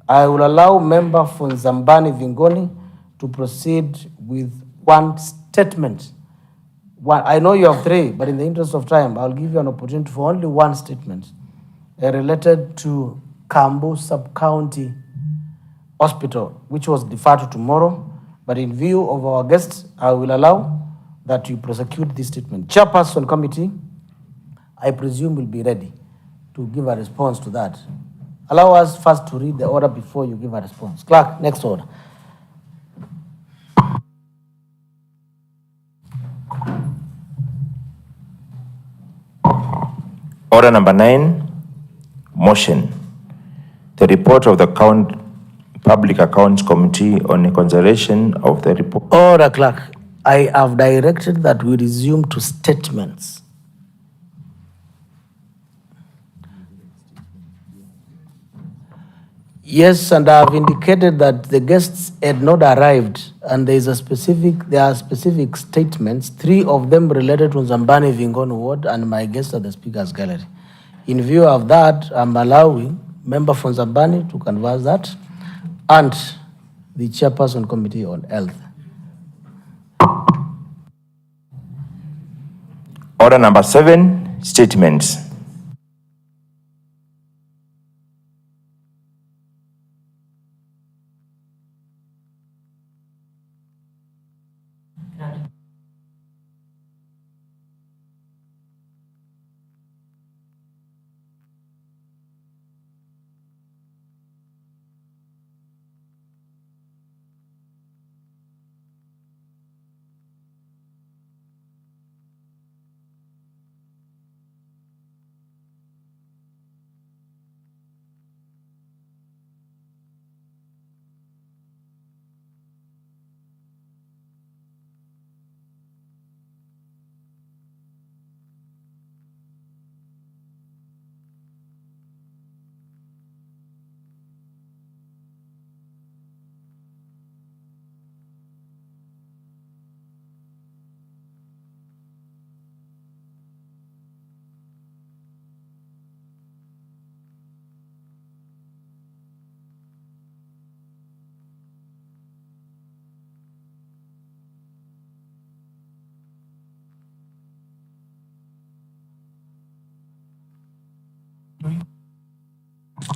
S2: I will allow member for Nzabani Ivingoni to proceed with one statement. I know you have 3, but in the interest of time, I'll give you an opportunity for only one statement related to Kambu Sub-County Hospital, which was deferred to tomorrow. But in view of our guests, I will allow that you prosecute this statement. Chairperson committee, I presume, will be ready to give a response to that. Allow us first to read the order before you give a response. Clerk, next order.
S12: Order number 9, motion. The report of the Public Accounts Committee on a consideration of the report.
S2: Order, clerk. I have directed that we resume to statements. Yes, and I have indicated that the guests had not arrived, and there are specific statements, 3 of them related to Zambani Vingon Ward and my guest at the Speaker's Gallery. In view of that, I'm allowing member from Zambani to converse that, and the Chairperson Committee on Health.
S12: Order number 7, statements.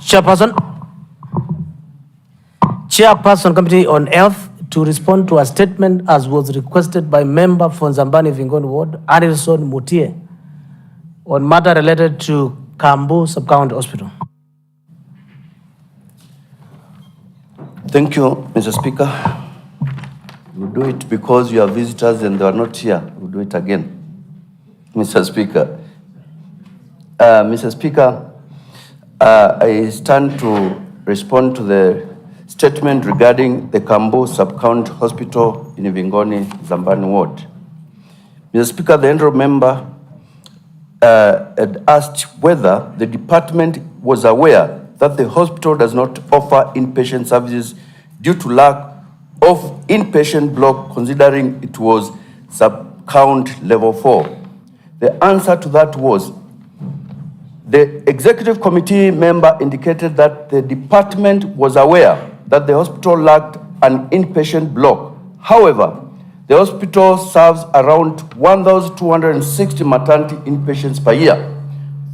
S2: Chairperson Committee on Health to respond to a statement as was requested by member from Zambani Vingon Ward, Harrison Mutie, on matter related to Kambu Sub-County Hospital.
S3: Thank you, Mr. Speaker. We'll do it because you are visitors and they are not here. We'll do it again. Mr. Speaker. Mr. Speaker, I stand to respond to the statement regarding the Kambu Sub-County Hospital in Vingoni, Zambani Ward. Mr. Speaker, the honorable member had asked whether the department was aware that the hospital does not offer inpatient services due to lack of inpatient block, considering it was sub-count level 4. The answer to that was the executive committee member indicated that the department was aware that the hospital lacked an inpatient block. However, the hospital serves around 1,260 maternity inpatients per year.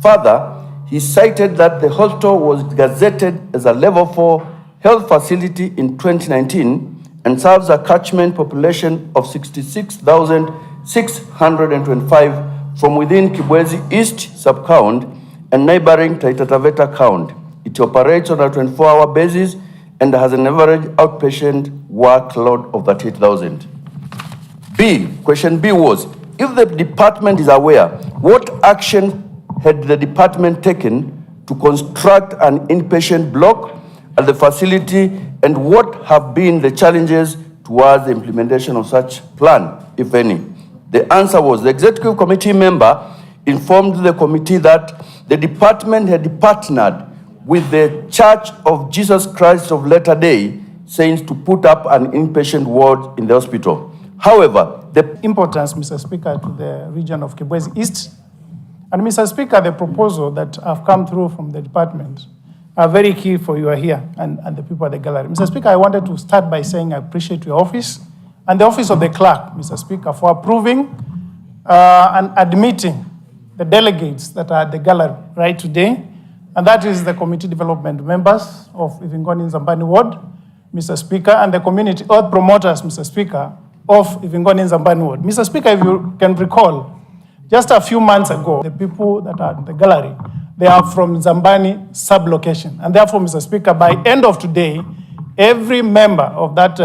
S3: Further, he cited that the hospital was gazetted as a level 4 health facility in 2019 and serves a catchment population of 66,625 from within Kibwezi East sub-count and neighboring Taita Taveta count. It operates on a 24-hour basis and has an average outpatient workload of 38,000. Question B was, if the department is aware, what action had the department taken to construct an inpatient block at the facility, and what have been the challenges towards the implementation of such plan, if any? The answer was the executive committee member informed the committee that the department had partnered with the Church of Jesus Christ of Latter-day Saints to put up an inpatient ward in the hospital. However, the
S13: importance, Mr. Speaker, to the region of Kibwezi East. And Mr. Speaker, the proposal that have come through from the department are very key for you here and the people at the gallery. Mr. Speaker, I wanted to start by saying I appreciate your office and the office of the clerk, Mr. Speaker, for approving and admitting the delegates that are at the gallery right today, and that is the committee development members of Ivingoni Zambani Ward, Mr. Speaker, and the community health promoters, Mr. Speaker, of Ivingoni Zambani Ward. Mr. Speaker, if you can recall, just a few months ago, the people that are in the gallery, they are from Zambani sub-location. And therefore, Mr. Speaker, by end of today, every member of that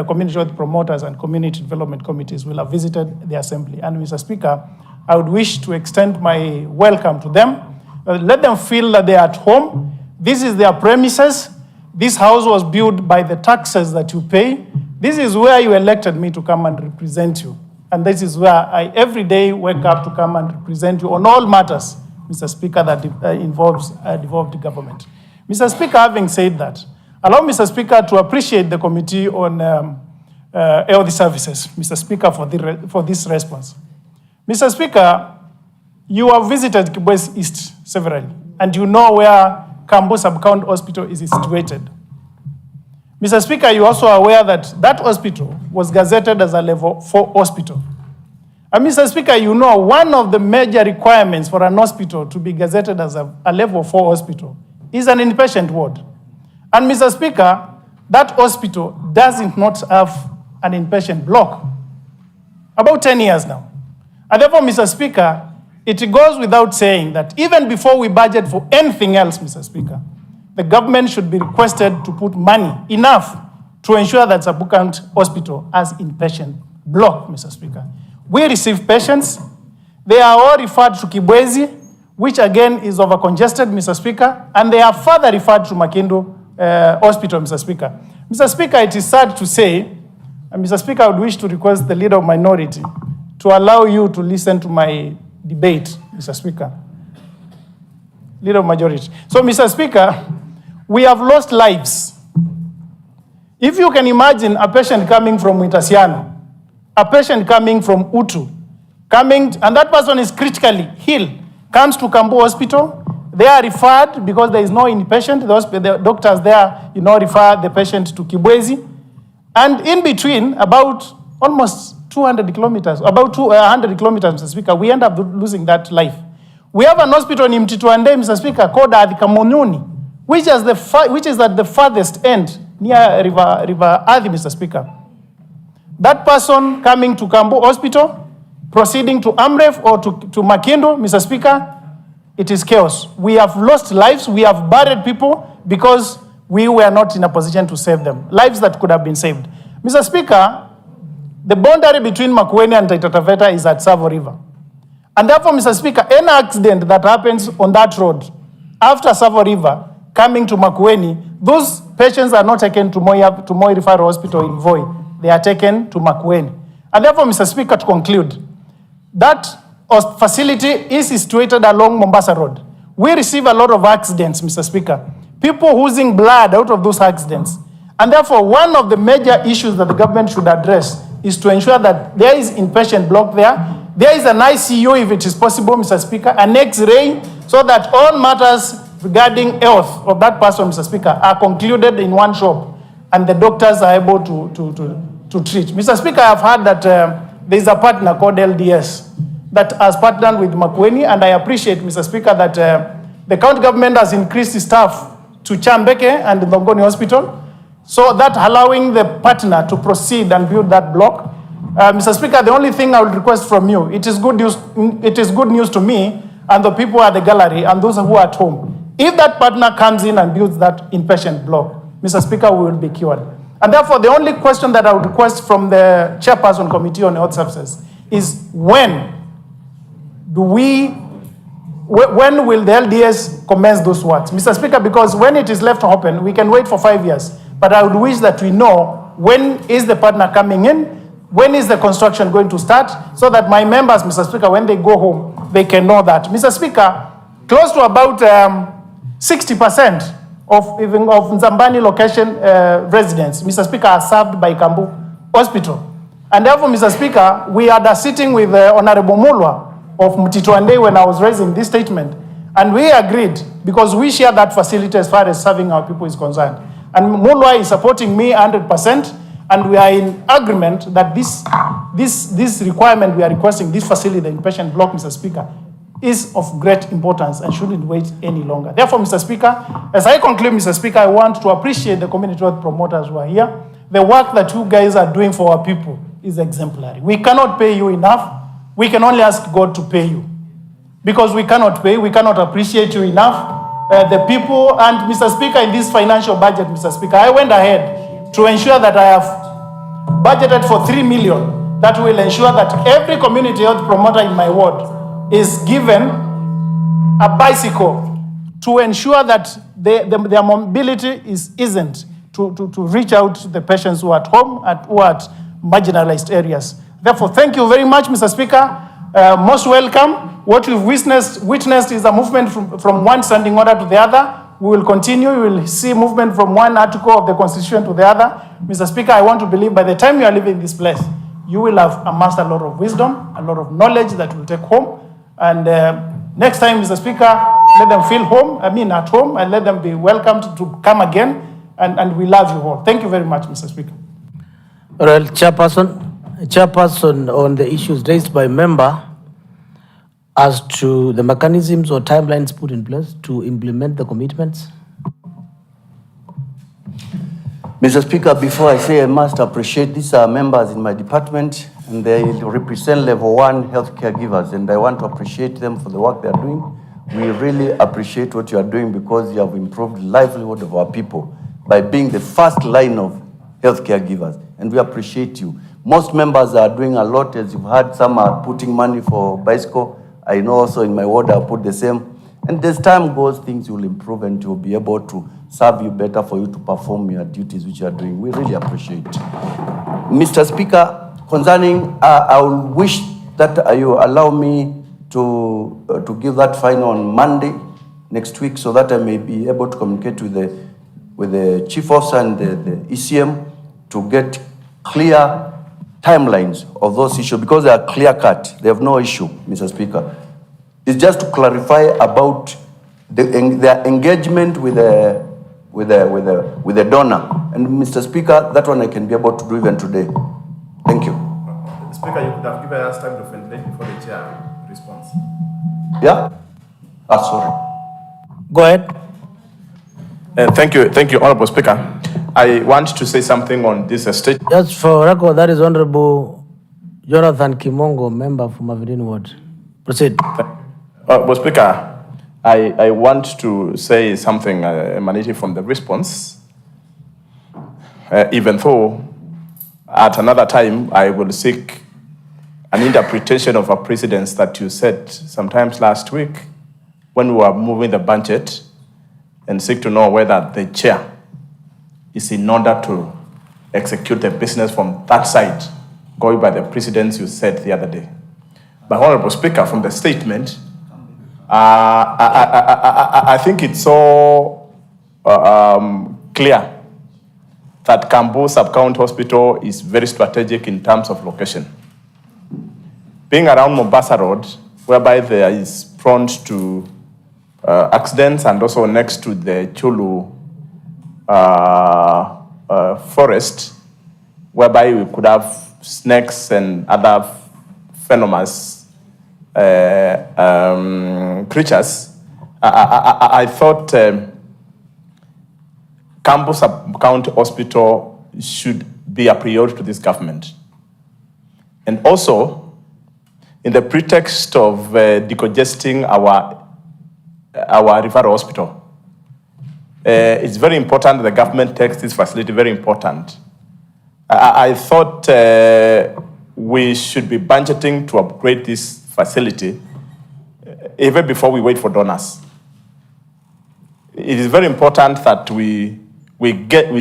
S13: community health promoters and community development committees will have visited the assembly. And Mr. Speaker, I would wish to extend my welcome to them. Let them feel that they are at home. This is their premises. This house was built by the taxes that you pay. This is where you elected me to come and represent you. And this is where I every day wake up to come and represent you on all matters, Mr. Speaker, that involves devolved government. Mr. Speaker, having said that, allow Mr. Speaker to appreciate the Committee on Health Services, Mr. Speaker, for this response. Mr. Speaker, you have visited Kibwezi East severally, and you know where Kambu Sub-County Hospital is situated. Mr. Speaker, you are also aware that that hospital was gazetted as a level 4 hospital. And Mr. Speaker, you know one of the major requirements for an hospital to be gazetted as a level 4 hospital is an inpatient ward. And Mr. Speaker, that hospital does not have an inpatient block. About 10 years now. And therefore, Mr. Speaker, it goes without saying that even before we budget for anything else, Mr. Speaker, the government should be requested to put money enough to ensure that Sub-County Hospital has inpatient block, Mr. Speaker. We receive patients. They are all referred to Kibwezi, which again is overcongested, Mr. Speaker, and they are further referred to Makindo Hospital, Mr. Speaker. Mr. Speaker, it is sad to say, and Mr. Speaker, I would wish to request the Leader of Minority to allow you to listen to my debate, Mr. Speaker. Leader of Majority. So, Mr. Speaker, we have lost lives. If you can imagine a patient coming from Witasiano, a patient coming from Utu, and that person is critically ill, comes to Kambu Hospital, they are referred because there is no inpatient. The doctors there, refer the patient to Kibwezi. And in between, about almost 200 kilometers, about 100 kilometers, Mr. Speaker, we end up losing that life. We have an hospital in Mtituande, Mr. Speaker, called Adhikamonuni, which is at the farthest end, near River Athi, Mr. Speaker. That person coming to Kambu Hospital, proceeding to Amref or to Makindo, Mr. Speaker, it is chaos. We have lost lives, we have buried people because we were not in a position to save them. Lives that could have been saved. Mr. Speaker, the boundary between Makueni and Taita Taveta is at Savo River. And therefore, Mr. Speaker, any accident that happens on that road after Savo River coming to Makueni, those patients are not taken to Moi Referral Hospital in Voi. They are taken to Makueni. And therefore, Mr. Speaker, to conclude, that facility is situated along Mombasa Road. We receive a lot of accidents, Mr. Speaker. People oozing blood out of those accidents. And therefore, one of the major issues that the government should address is to ensure that there is inpatient block there. There is an ICU, if it is possible, Mr. Speaker, an X-ray, so that all matters regarding health of that person, Mr. Speaker, are concluded in one shop, and the doctors are able to treat. Mr. Speaker, I have heard that there is a partner called LDS that has partnered with Makueni, and I appreciate, Mr. Speaker, that the county government has increased staff to Chambeke and the Ngongoni Hospital, so that allowing the partner to proceed and build that block. Mr. Speaker, the only thing I would request from you, it is good news to me and the people at the gallery and those who are at home. If that partner comes in and builds that inpatient block, Mr. Speaker, we will be cured. And therefore, the only question that I would request from the Chairperson Committee on Health Services is when will the LDS commence those works? Mr. Speaker, because when it is left open, we can wait for 5 years. But I would wish that we know when is the partner coming in, when is the construction going to start, so that my members, Mr. Speaker, when they go home, they can know that. Mr. Speaker, close to about 60% of Nzambani location residents, Mr. Speaker, are served by Kambu Hospital. And therefore, Mr. Speaker, we are sitting with Honorable Mulwa of Mtituande when I was raising this statement, and we agreed, because we share that facility as far as serving our people is concerned. And Mulwa is supporting me 100%, and we are in agreement that this requirement we are requesting, this facility, the inpatient block, Mr. Speaker, is of great importance and shouldn't wait any longer. Therefore, Mr. Speaker, as I conclude, Mr. Speaker, I want to appreciate the community health promoters who are here. The work that you guys are doing for our people is exemplary. We cannot pay you enough. We can only ask God to pay you. Because we cannot pay, we cannot appreciate you enough. The people, and Mr. Speaker, in this financial budget, Mr. Speaker, I went ahead to ensure that I have budgeted for 3 million that will ensure that every community health promoter in my ward is given a bicycle to ensure that their mobility isn't to reach out to the patients who are at home and who are at marginalized areas. Therefore, thank you very much, Mr. Speaker. Most welcome. What we've witnessed is a movement from one standing order to the other. We will continue. We will see movement from one article of the Constitution to the other. Mr. Speaker, I want to believe by the time you are leaving this place, you will have amassed a lot of wisdom, a lot of knowledge that you will take home. And next time, Mr. Speaker, let them feel at home, and let them be welcomed to come again. And we love you all. Thank you very much, Mr. Speaker.
S2: Well, Chairperson, on the issues raised by member as to the mechanisms or timelines put in place to implement the commitments.
S3: Mr. Speaker, before I say I must appreciate, these are members in my department and they represent level 1 health caregivers, and I want to appreciate them for the work they are doing. We really appreciate what you are doing because you have improved the livelihood of our people by being the first line of health caregivers, and we appreciate you. Most members are doing a lot, as you've heard. Some are putting money for bicycle. I know also in my ward I'll put the same. And as time goes, things will improve and you'll be able to serve you better for you to perform your duties which you are doing. We really appreciate. Mr. Speaker, concerning, I will wish that you allow me to give that final on Monday next week so that I may be able to communicate with the Chief Officer and the ECM to get clear timelines of those issues, because they are clear-cut. They have no issue, Mr. Speaker. It's just to clarify about their engagement with the donor. And Mr. Speaker, that one I can be able to do even today. Thank you.
S5: Speaker, you could have given us time to ventilate before the chair responds.
S3: Yeah? Sorry.
S2: Go ahead.
S5: Thank you, Honorable Speaker. I want to say something on this state.
S2: Just for record, that is Honorable Jonathan Kimongo, member from Mavidini Ward. Proceed.
S5: Honorable Speaker, I want to say something emanating from the response, even though at another time I will seek an interpretation of a precedence that you said sometimes last week when we were moving the budget, and seek to know whether the chair is in order to execute the business from that side, going by the precedents you said the other day. But Honorable Speaker, from the statement, I think it's so clear that Kambu Sub-County Hospital is very strategic in terms of location. Being around Mombasa Road, whereby there is prone to accidents, and also next to the Chulu forest, whereby we could have snakes and other venomous creatures, I thought Kambu Sub-County Hospital should be a priority to this government. And also, in the pretext of decongesting our referral hospital, it's very important that the government takes this facility very important. I thought we should be budgeting to upgrade this facility even before we wait for donors. It is very important that we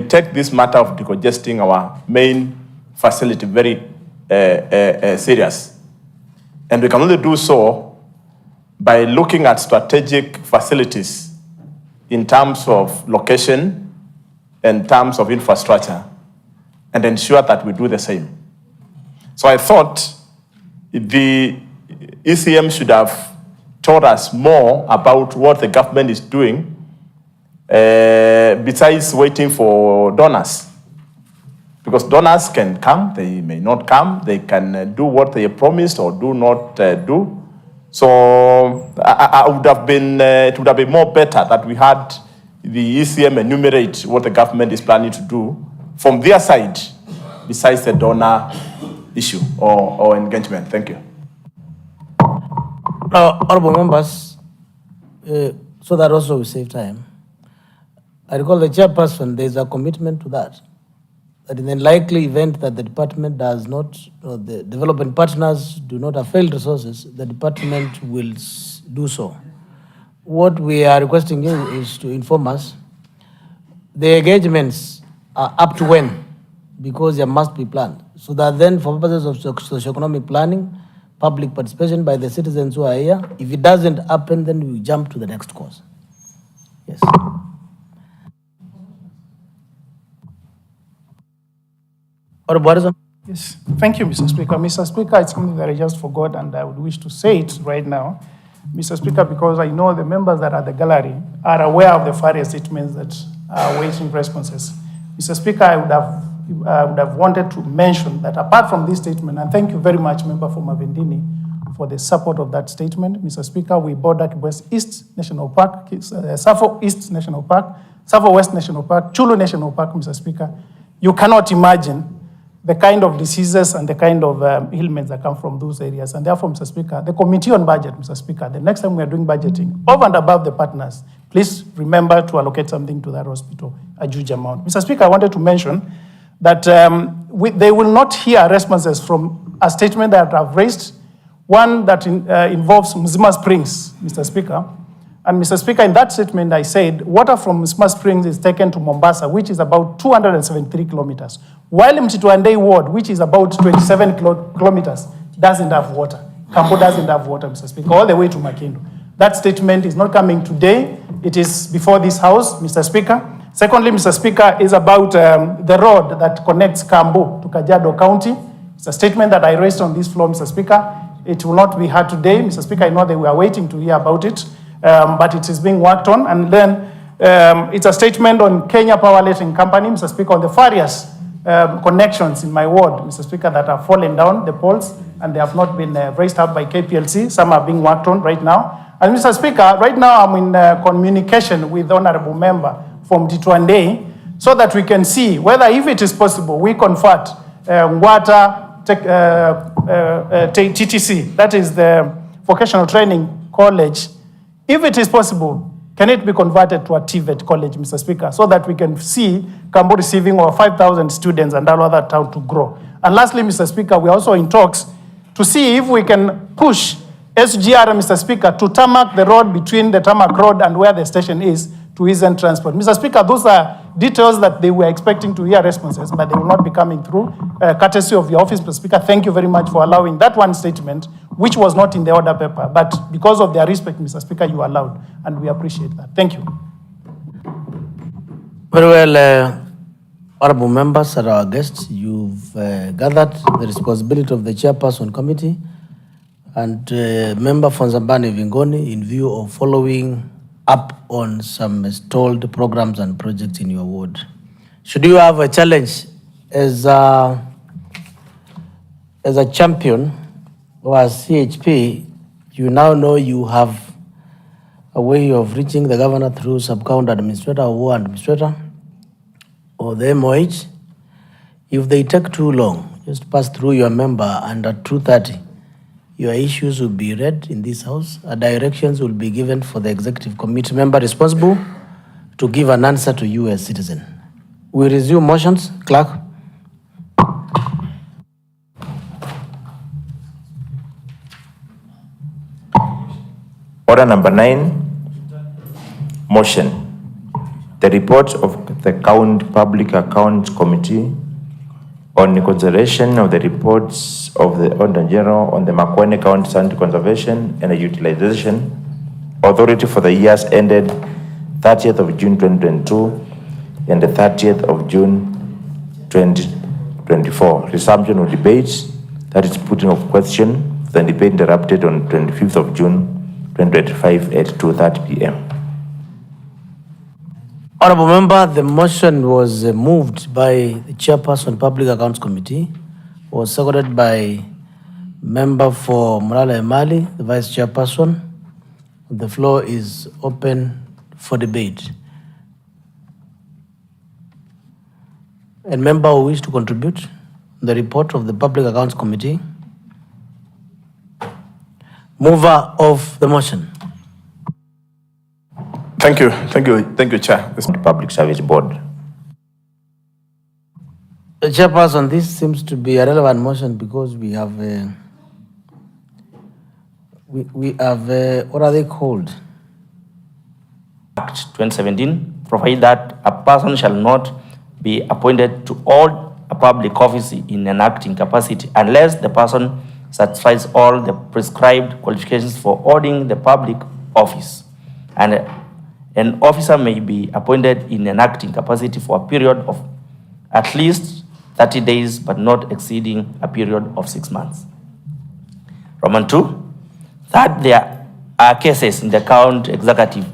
S5: take this matter of decongesting our main facility very serious. And we can only do so by looking at strategic facilities in terms of location, in terms of infrastructure, and ensure that we do the same. So I thought the ECM should have told us more about what the government is doing besides waiting for donors. Because donors can come, they may not come, they can do what they promised or do not do. So it would have been more better that we had the ECM enumerate what the government is planning to do from their side, besides the donor issue or engagement. Thank you.
S2: Now, honorable members, so that also we save time, I recall the chairperson, there is a commitment to that. That in the likely event that the department does not, or the development partners do not avail resources, the department will do so. what we are requesting you is to inform us the engagements are up to when, because they must be planned. So that then for purposes of socioeconomic planning, public participation by the citizens who are here, if it doesn't happen, then we jump to the next course. Yes.
S13: Yes, thank you, Mr. Speaker. Mr. Speaker, it's something that I just forgot and I would wish to say it right now. Mr. Speaker, because I know the members that are at the gallery are aware of the various statements that are waiting responses. Mr. Speaker, I would have wanted to mention that apart from this statement, and thank you very much, Member for Mavendini, for the support of that statement. Mr. Speaker, we border Kibwezi East National Park, Safo East National Park, Safo West National Park, Chulu National Park, Mr. Speaker. You cannot imagine the kind of diseases and the kind of ailments that come from those areas. And therefore, Mr. Speaker, the Committee on Budget, Mr. Speaker, the next time we are doing budgeting, over and above the partners, please remember to allocate something to that hospital, a huge amount. Mr. Speaker, I wanted to mention that they will not hear responses from a statement that I've raised, one that involves Mzima Springs, Mr. Speaker. And Mr. Speaker, in that statement, I said water from Mzima Springs is taken to Mombasa, which is about 273 kilometers, while Mtituandei Ward, which is about 27 kilometers, doesn't have water. Kambo doesn't have water, Mr. Speaker, all the way to Makindo. That statement is not coming today. It is before this House, Mr. Speaker. Secondly, Mr. Speaker, is about the road that connects Kambo to Kajiado County. It's a statement that I raised on this floor, Mr. Speaker. It will not be heard today, Mr. Speaker. I know they were waiting to hear about it. But it is being worked on. And then it's a statement on Kenya Power Lighting Company, Mr. Speaker, on the various connections in my ward, Mr. Speaker, that have fallen down, the poles, and they have not been raised up by KPLC. Some are being worked on right now. And Mr. Speaker, right now I'm in communication with the Honorable Member from Mtituandei so that we can see whether, if it is possible, we convert water, TTC, that is the Vocational Training College. If it is possible, can it be converted to a TVET college, Mr. Speaker, so that we can see Kambo receiving over 5,000 students and allow that town to grow? And lastly, Mr. Speaker, we are also in talks to see if we can push SGR, Mr. Speaker, to tarmac the road between the tarmac road and where the station is to ease and transport. Mr. Speaker, those are details that they were expecting to hear responses, but they will not be coming through. Courtesy of your office, Mr. Speaker, thank you very much for allowing that one statement, which was not in the order paper, but because of their respect, Mr. Speaker, you allowed, and we appreciate that. Thank you.
S2: Very well, honorable members and our guests, you've gathered the responsibility of the chairperson committee and member from Zambani Vingoni in view of following up on some stalled programs and projects in your ward. Should you have a challenge as a champion or as CHP, you now know you have a way of reaching the governor through sub-county administrator or ward administrator or the MOH. If they take too long, just pass through your member, and at 2:30, your issues will be read in this house. Directions will be given for the executive committee member responsible to give an answer to you as citizen. We resume motions, clerk.
S12: Order number 9, motion. The report of the County Public Accounts Committee on the consideration of the reports of the Auditor General on the Makueni County Sand Conservation and Utilization Authority for the years ended 30th of June 2022 and the 30th of June 2024. Resumption of debates, that is putting of question, the debate interrupted on 25th of June 2025 at 2:30 p.m.
S2: Honorable member, the motion was moved by the chairperson Public Accounts Committee, was seconded by member for Mulala Emali, the vice chairperson. The floor is open for debate. A member who wish to contribute the report of the Public Accounts Committee. Mover of the motion.
S5: Thank you, Chair.
S12: The Public Service Board.
S2: The chairperson, this seems to be a relevant motion because we have what are they called?
S14: Act 2017 provide that a person shall not be appointed to hold a public office in an acting capacity unless the person satisfies all the prescribed qualifications for holding the public office. And an officer may be appointed in an acting capacity for a period of at least 30 days, but not exceeding a period of 6 months. Roman 2, that there are cases in the county executive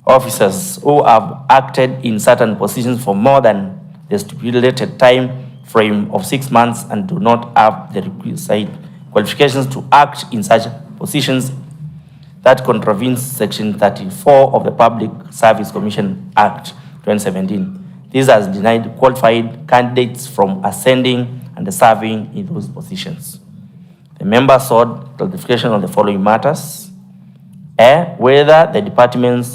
S14: officers who have acted in certain positions for more than the stipulated time frame of 6 months and do not have the requisite qualifications to act in such positions that contravenes Section 34 of the Public Service Commission Act 2017. This has denied qualified candidates from ascending and serving in those positions. The member sought clarification on the following matters: whether the department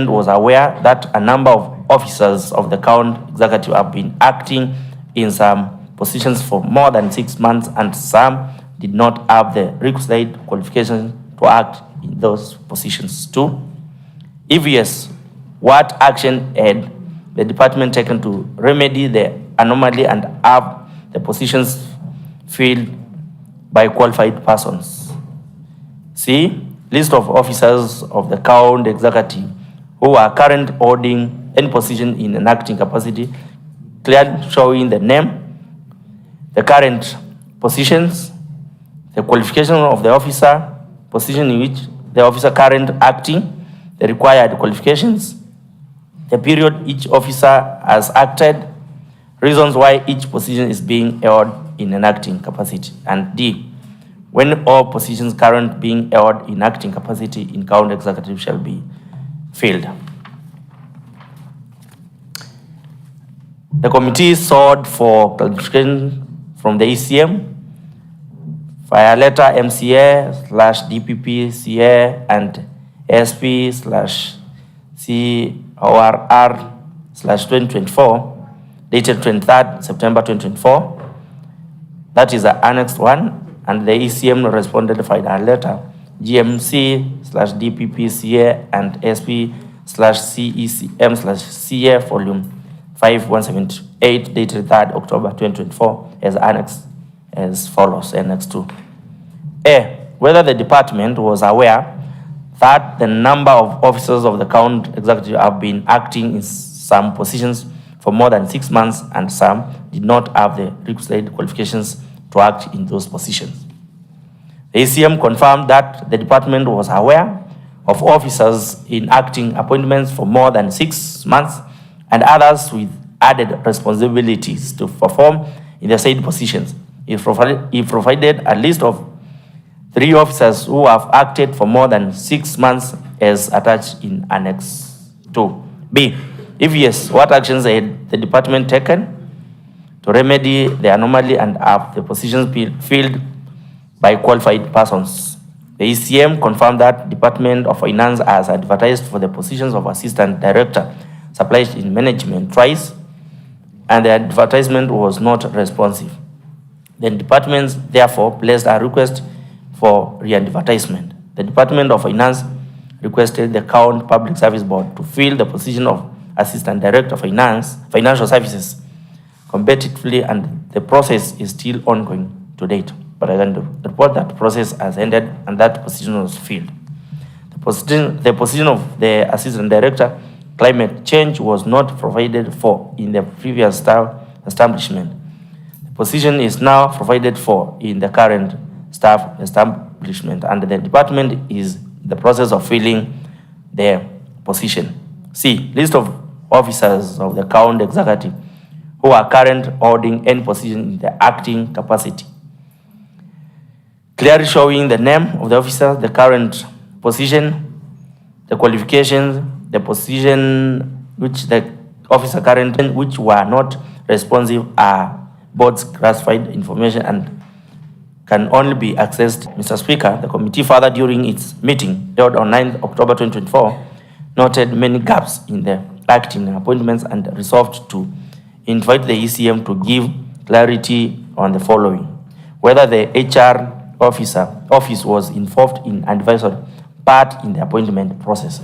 S14: was aware that a number of officers of the county executive have been acting in some positions for more than 6 months and some did not have the requisite qualifications to act in those positions. 2, if yes, what action had the department taken to remedy the anomaly and have the positions filled by qualified persons? C, list of officers of the county executive who are currently holding any position in an acting capacity, clearly showing the name, the current positions, the qualification of the officer, position in which the officer currently acting, the required qualifications, the period each officer has acted, reasons why each position is being held in an acting capacity, and D, when all positions currently being held in acting capacity in county executive shall be filled. The committee sought for clarification from the ECM via letter MCA/DPP/CA and SP/CORR/2024 dated 23rd September 2024. That is the Annex 1, and the ECM responded via letter GMC/DPP/CA and SP/CECM/CA volume 5178 dated 3rd October 2024 as Annex as follows. Annex 2. Whether the department was aware that the number of officers of the county executive have been acting in some positions for more than 6 months and some did not have the requisite qualifications to act in those positions. The ECM confirmed that the department was aware of officers in acting appointments for more than 6 months and others with added responsibilities to perform in the said positions. It provided a list of 3 officers who have acted for more than 6 months as attached in Annex 2. B, if yes, what actions had the department taken to remedy the anomaly and have the positions filled by qualified persons? The ECM confirmed that Department of Finance has advertised for the positions of Assistant Director, Supply Chain Management twice, and the advertisement was not responsive. The department therefore placed a request for re-advertisement. The Department of Finance requested the County Public Service Board to fill the position of Assistant Director of Financial Services competitively, and the process is still ongoing to date. But I can report that the process has ended and that position was filled. The position of the Assistant Director Climate Change was not provided for in the previous staff establishment. The position is now provided for in the current staff establishment, and the department is in the process of filling the position. C, list of officers of the county executive who are currently holding any position in the acting capacity, clearly showing the name of the officer, the current position, the qualifications, the position which the officer currently which were not responsive are board's classified information and can only be accessed. Mr. Speaker, the committee further during its meeting held on 9th October 2024 noted many gaps in the acting appointments and resolved to invite the ECM to give clarity on the following: whether the HR office was involved in advisory part in the appointment process.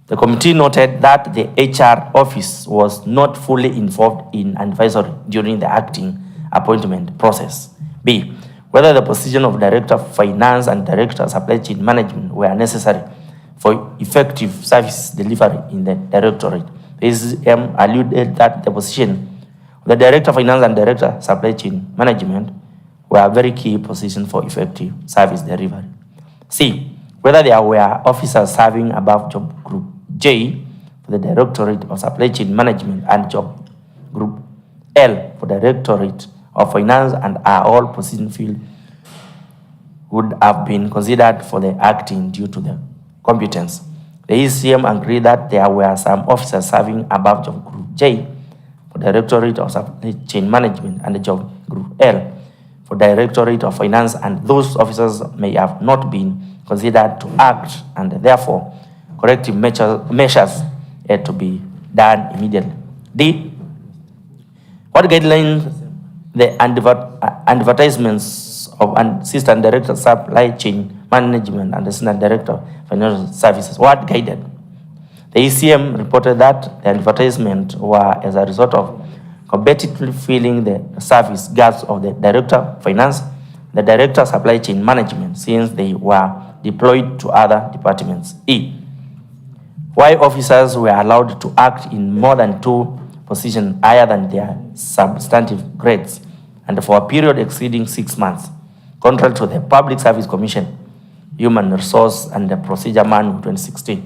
S14: The committee noted that the HR office was not fully involved in advisory during the acting appointment process. B, whether the position of Director of Finance and Director of Supply Chain Management were necessary for effective service delivery in the Directorate. The ACM alluded that the position of the Director of Finance and Director of Supply Chain Management were a very key position for effective service delivery. C, whether there were officers serving above Job Group J for the Directorate of Supply Chain Management and Job Group L for Directorate of Finance and are all position filled would have been considered for the acting due to the competence. The ECM agreed that there were some officers serving above Job Group J for Directorate of Supply Chain Management and the Job Group L for Directorate of Finance, and those officers may have not been considered to act, and therefore corrective measures had to be done immediately. D, what guidelines the advertisements of Assistant Director of Supply Chain Management and Assistant Director of Financial Services, what guided? The ECM reported that the advertisement were as a result of competitively filling the service gaps of the Director of Finance, the Director of Supply Chain Management, since they were deployed to other departments. E, why officers were allowed to act in more than 2 positions higher than their substantive grades and for a period exceeding 6 months, contrary to the Public Service Commission, Human Resource and the Procedure Manual 2016.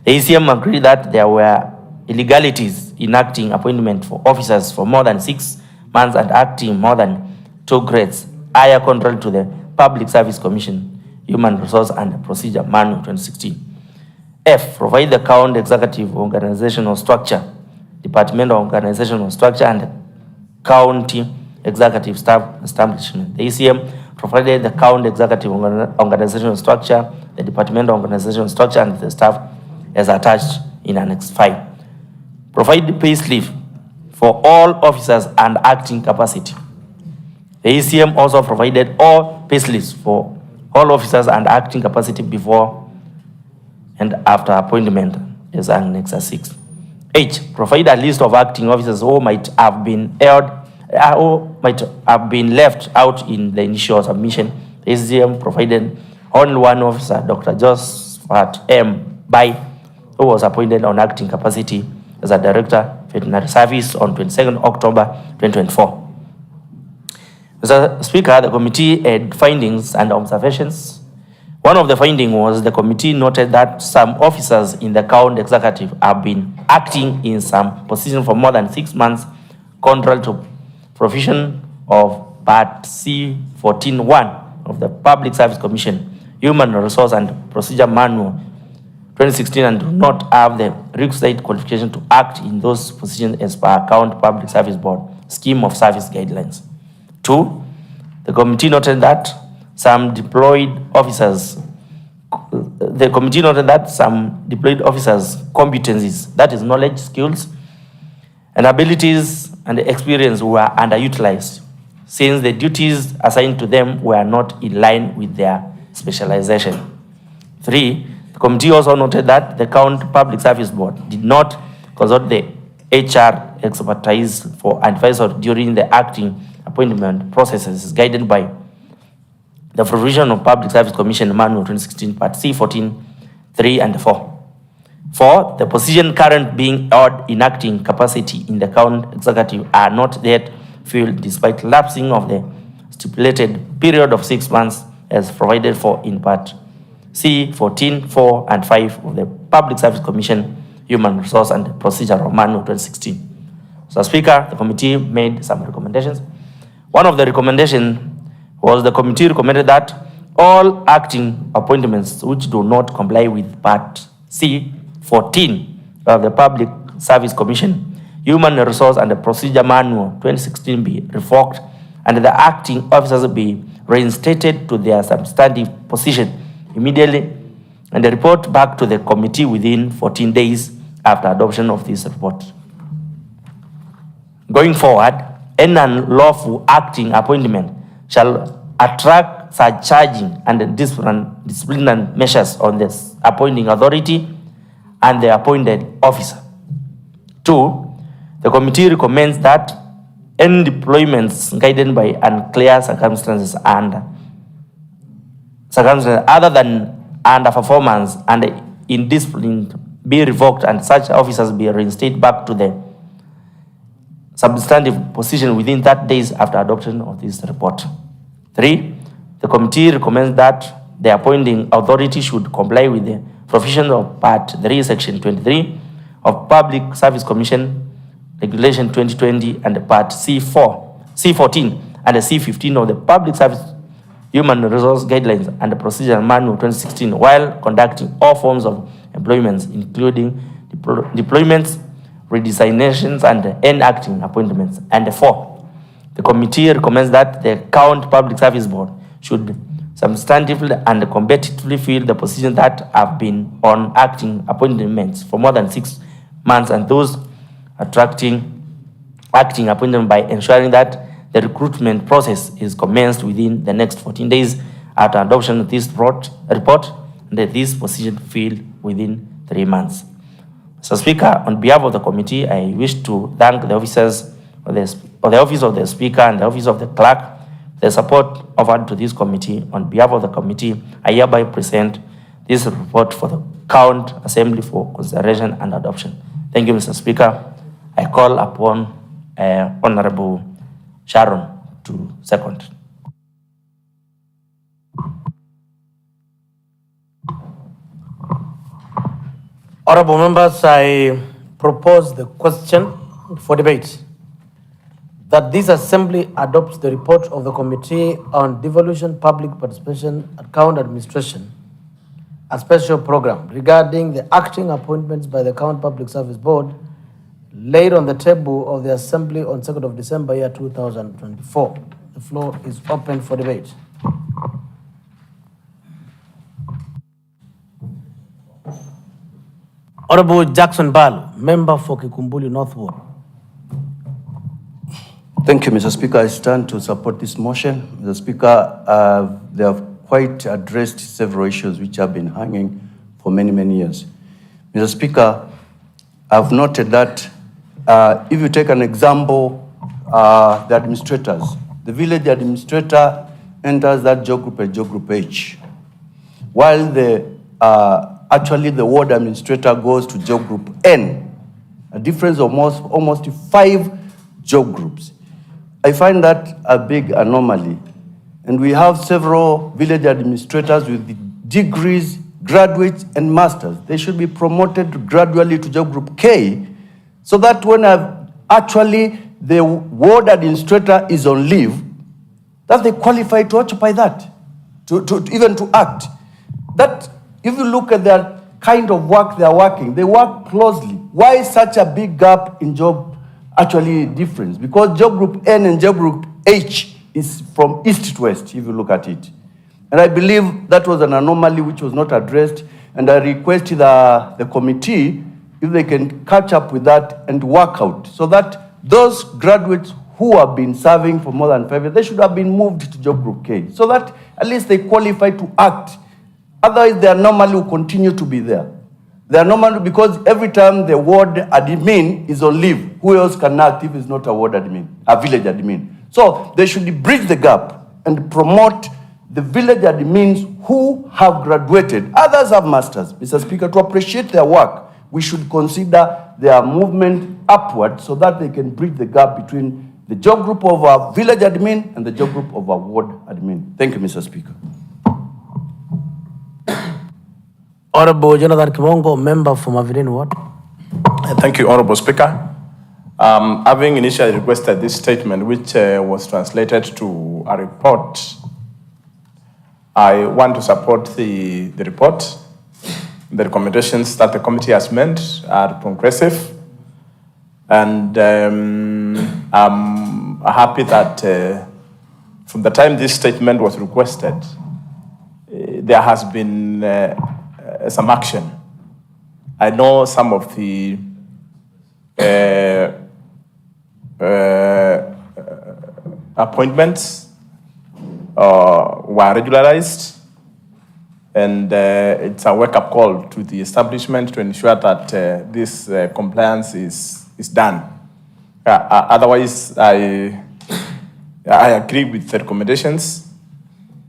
S14: The ECM agreed that there were illegalities in acting appointment for officers for more than 6 months and acting more than 2 grades higher, contrary to the Public Service Commission, Human Resource and the Procedure Manual 2016. F, provide the county executive organizational structure, departmental organizational structure, and county executive staff establishment. The ECM provided the county executive organizational structure, the departmental organizational structure, and the staff as attached in Annex 5. Provide pay slip for all officers and acting capacity. The ECM also provided all pay slips for all officers and acting capacity before and after appointment as Annex 6. H, provide a list of acting officers who might have been left out in the initial submission. The ECM provided only one officer, Dr. Josephat M. Bai, who was appointed on acting capacity as a Director, Veterinary Service on 22nd October 2024. Mr. Speaker, the committee had findings and observations. One of the findings was the committee noted that some officers in the county executive have been acting in some position for more than 6 months, contrary to provision of Part C 14(1) of the Public Service Commission, Human Resource and Procedure Manual 2016, and do not have the requisite qualification to act in those positions as per County Public Service Board Scheme of Service Guidelines. 2, the committee noted that some deployed officers' competencies, that is knowledge, skills, and abilities and experience were underutilized, since the duties assigned to them were not in line with their specialization. 3, the committee also noted that the County Public Service Board did not consult the HR expertise for advisory during the acting appointment processes guided by the provision of Public Service Commission Manual 2016, Part C 14, 3 and 4. 4, the position current being held in acting capacity in the county executive are not yet filled despite lapsing of the stipulated period of 6 months as provided for in Part C 14, 4 and 5 of the Public Service Commission Human Resource and Procedural Manual 2016. So, Speaker, the committee made some recommendations. One of the recommendations was the committee recommended that all acting appointments which do not comply with Part C 14 of the Public Service Commission Human Resource and the Procedure Manual 2016 be revoked and the acting officers be reinstated to their substantive position immediately and report back to the committee within 14 days after adoption of this report. Going forward, any unlawful acting appointment shall attract surcharging and disciplinary measures on this appointing authority and the appointed officer. 2, the committee recommends that any deployments guided by unclear circumstances other than underperformance and indiscipline be revoked and such officers be reinstated back to the substantive position within 30 days after adoption of this report. 3, the committee recommends that the appointing authority should comply with the provisions of Part 3, Section 23 of Public Service Commission Regulation 2020 and Part C14 and C15 of the Public Service Human Resource Guidelines and Procedural Manual 2016 while conducting all forms of employments, including deployments, redesignations, and enacting appointments. And 4, the committee recommends that the County Public Service Board should substantively and competitively fill the positions that have been on acting appointments for more than 6 months and those acting appointment by ensuring that the recruitment process is commenced within the next 14 days after adoption of this report and that this position filled within 3 months. Mr. Speaker, on behalf of the committee, I wish to thank the officers of the Office of the Speaker and the Office of the Clerk for the support offered to this committee. On behalf of the committee, I hereby present this report for the County Assembly for consideration and adoption. Thank you, Mr. Speaker. I call upon Honorable Sharon to second.
S2: Honorable members, I propose the question for debate that this assembly adopts the report of the Committee on Devolution Public Participation at County Administration, a special program regarding the acting appointments by the County Public Service Board laid on the table of the Assembly on 2nd of December, year 2024. The floor is open for debate. Honorable Jackson Balu, member for Kikumbuli North Ward.
S3: Thank you, Mr. Speaker. I stand to support this motion. Mr. Speaker, they have quite addressed several issues which have been hanging for many, many years. Mr. Speaker, I've noted that if you take an example, the administrators, the village administrator enters that job group as job group H, while actually the ward administrator goes to job group N, a difference of almost 5 job groups. I find that a big anomaly. And we have several village administrators with degrees, graduates, and masters. They should be promoted gradually to job group K, so that when actually the ward administrator is on leave, that they qualify to occupy that, even to act. That if you look at their kind of work they are working, they work closely. Why is such a big gap in job actually difference? Because job group N and job group H is from east to west, if you look at it. And I believe that was an anomaly which was not addressed, and I request the committee if they can catch up with that and work out, so that those graduates who have been serving for more than 5 years, they should have been moved to job group K, so that at least they qualify to act. Otherwise, the anomaly will continue to be there. The anomaly, because every time the ward admin is on leave, who else can act if it's not a ward admin, a village admin? So they should bridge the gap and promote the village admins who have graduated. Others have masters, Mr. Speaker. To appreciate their work, we should consider their movement upward so that they can bridge the gap between the job group of a village admin and the job group of a ward admin. Thank you, Mr. Speaker.
S2: Honorable Jonathan Kimongo, member for Mavidin Ward.
S5: Thank you, Honorable Speaker. Having initially requested this statement, which was translated to a report, I want to support the report. The recommendations that the committee has made are progressive, and I'm happy that from the time this statement was requested, there has been some action. I know some of the appointments were regularized. And it's a wake-up call to the establishment to ensure that this compliance is done. Otherwise, I agree with the recommendations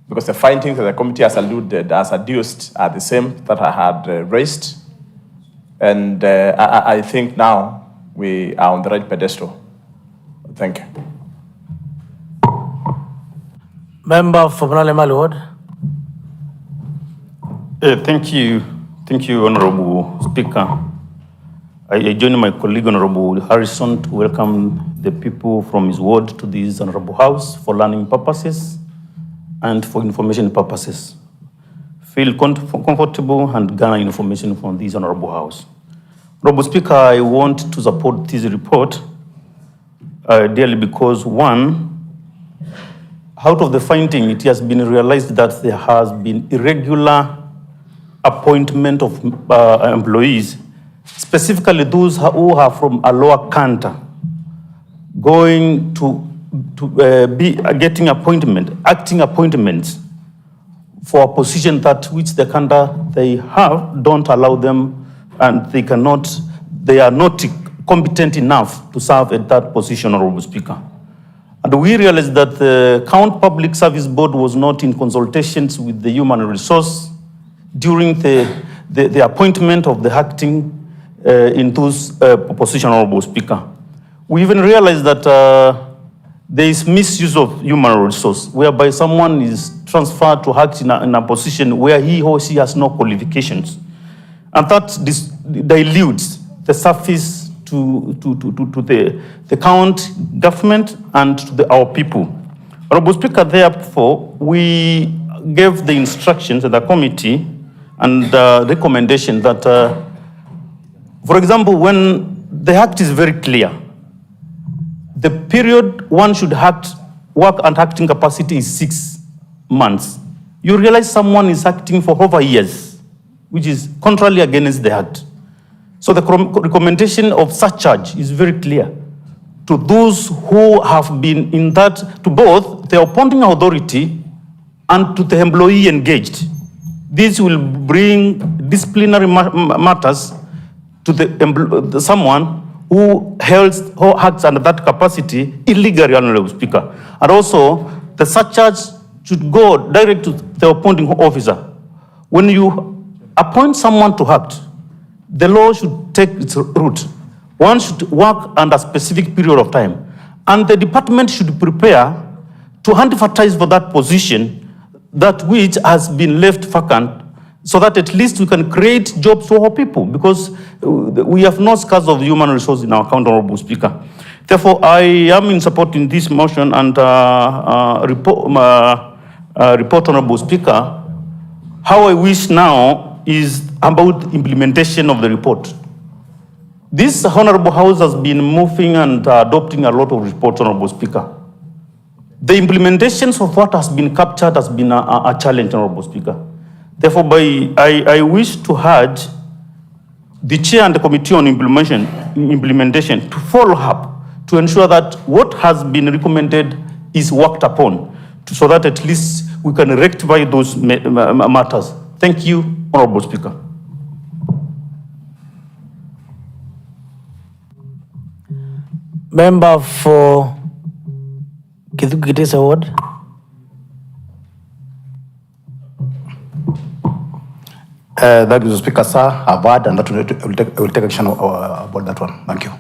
S5: because the findings that the committee has alluded, as adduced, are the same that I had raised. And I think now we are on the right pedestal. Thank you.
S2: Member for Mali Ward.
S15: Thank you, Honorable Speaker. I join my colleague, Honorable Harrison, to welcome the people from his ward to this Honorable House for learning purposes and for information purposes. Feel comfortable and garner information from this Honorable House. Honorable Speaker, I want to support this report dearly because, one, out of the finding, it has been realized that there has been irregular appointment of employees, specifically those who are from a lower canter, going to be getting acting appointments for a position that which the canter they have don't allow them, and they are not competent enough to serve at that position, Honorable Speaker. And we realized that the Count Public Service Board was not in consultations with the human resource during the appointment of the acting in those positions, Honorable Speaker. We even realized that there is misuse of human resource, whereby someone is transferred to act in a position where he or she has no qualifications. And that dilutes the service to the county government and to our people. Honorable Speaker, therefore, we gave the instructions to the committee and recommendation that, for example, when the act is very clear, the period one should work and acting capacity is 6 months. You realize someone is acting for over years, which is contrary against the act. So the recommendation of surcharge is very clear to those who have been in that, to both the appointing authority and to the employee engaged. This will bring disciplinary matters to someone who acts under that capacity illegally, Honorable Speaker. And also, the surcharge should go direct to the appointing officer. When you appoint someone to act, the law should take its route. One should work under a specific period of time. And the department should prepare to advertise for that position, that which has been left vacant, so that at least we can create jobs for our people, because we have no scarce of human resources in our country, Honorable Speaker. Therefore, I am in supporting this motion and report, Honorable Speaker. How I wish now is about implementation of the report. This Honorable House has been moving and adopting a lot of reports, Honorable Speaker. The implementations of what has been captured has been a challenge, Honorable Speaker. Therefore, I wish to urge the chair and the committee on implementation to follow up to ensure that what has been recommended is worked upon, so that at least we can rectify those matters. Thank you, Honorable Speaker.
S2: Member for Kithukitis Award.
S10: That is the Speaker, sir. I've heard, and that will take action about that one. Thank you.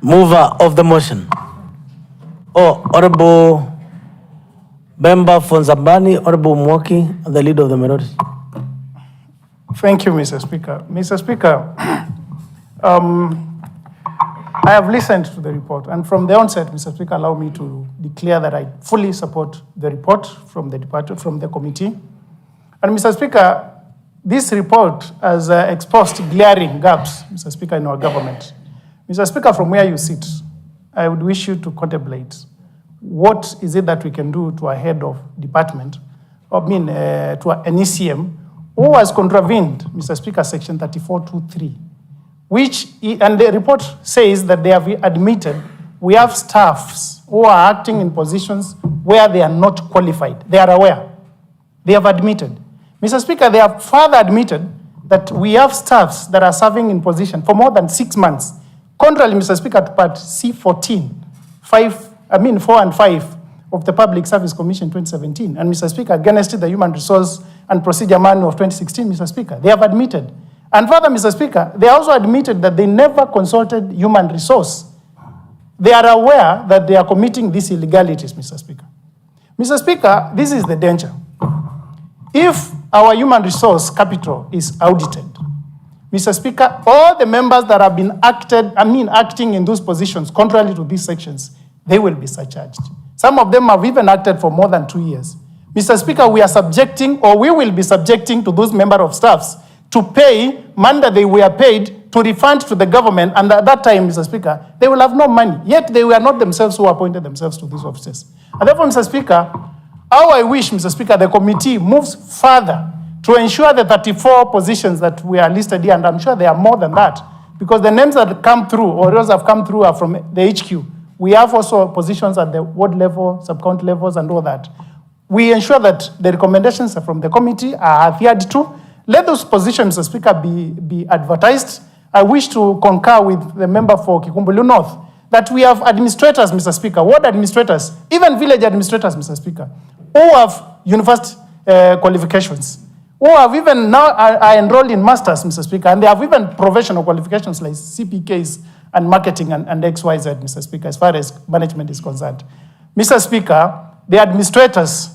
S2: Mover of the motion. Honorable Member for Nzambani, Honorable Mwoki, and the leader of the minority.
S13: Thank you, Mr. Speaker. Mr. Speaker, I have listened to the report, and from the onset, Mr. Speaker, allow me to declare that I fully support the report from the committee. And Mr. Speaker, this report has exposed glaring gaps, Mr. Speaker, in our government. Mr. Speaker, from where you sit, I would wish you to contemplate what is it that we can do to a head of department, to an ECM, who has contravened, Mr. Speaker, Section 3423, and the report says that they have admitted we have staffs who are acting in positions where they are not qualified. They are aware. They have admitted. Mr. Speaker, they have further admitted that we have staffs that are serving in position for more than 6 months. Contrary, Mr. Speaker, to Part C14, 4 and 5 of the Public Service Commission 2017, and Mr. Speaker, against the Human Resource and Procedure Manual of 2016, Mr. Speaker, they have admitted. And further, Mr. Speaker, they also admitted that they never consulted human resource. They are aware that they are committing these illegalities, Mr. Speaker. Mr. Speaker, this is the danger. If our human resource capital is audited, Mr. Speaker, all the members that have been acting in those positions, contrary to these sections, they will be surcharged. Some of them have even acted for more than 2 years. Mr. Speaker, we are subjecting, or we will be subjecting to those member of staffs to pay money that they were paid to refund to the government, and at that time, Mr. Speaker, they will have no money. Yet they were not themselves who appointed themselves to these offices. And therefore, Mr. Speaker, how I wish, Mr. Speaker, the committee moves further to ensure the 34 positions that we are listed here, and I'm sure there are more than that, because the names that come through, or those have come through, are from the HQ. We have also positions at the ward level, sub-county levels, and all that. We ensure that the recommendations from the committee are adhered to. Let those positions, Mr. Speaker, be advertised. I wish to concur with the member for Kikumbulu North that we have administrators, Mr. Speaker, ward administrators, even village administrators, Mr. Speaker, who have university qualifications, who have even now are enrolled in masters, Mr. Speaker, and they have even professional qualifications like CPKs and marketing and XYZ, Mr. Speaker, as far as management is concerned. Mr. Speaker, the administrators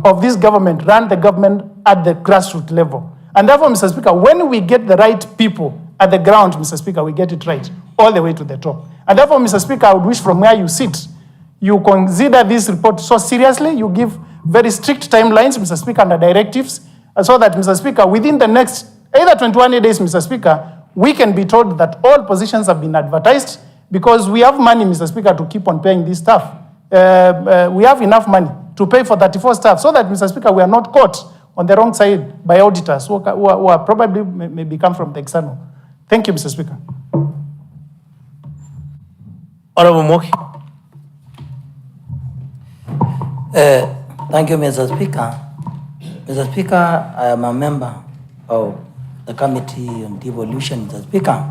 S13: of this government run the government at the grassroots level. And therefore, Mr. Speaker, when we get the right people at the ground, Mr. Speaker, we get it right all the way to the top. And therefore, Mr. Speaker, I would wish from where you sit, you consider this report so seriously, you give very strict timelines, Mr. Speaker, and the directives, so that, Mr. Speaker, within the next either 21 days, Mr. Speaker, we can be told that all positions have been advertised, because we have money, Mr. Speaker, to keep on paying this staff. We have enough money to pay for 34 staff, so that, Mr. Speaker, we are not caught on the wrong side by auditors who are probably may come from the external. Thank you, Mr. Speaker.
S2: Honorable Moki.
S7: Thank you, Mr. Speaker. Mr. Speaker, I am a member of the Committee on Devolution, Mr. Speaker.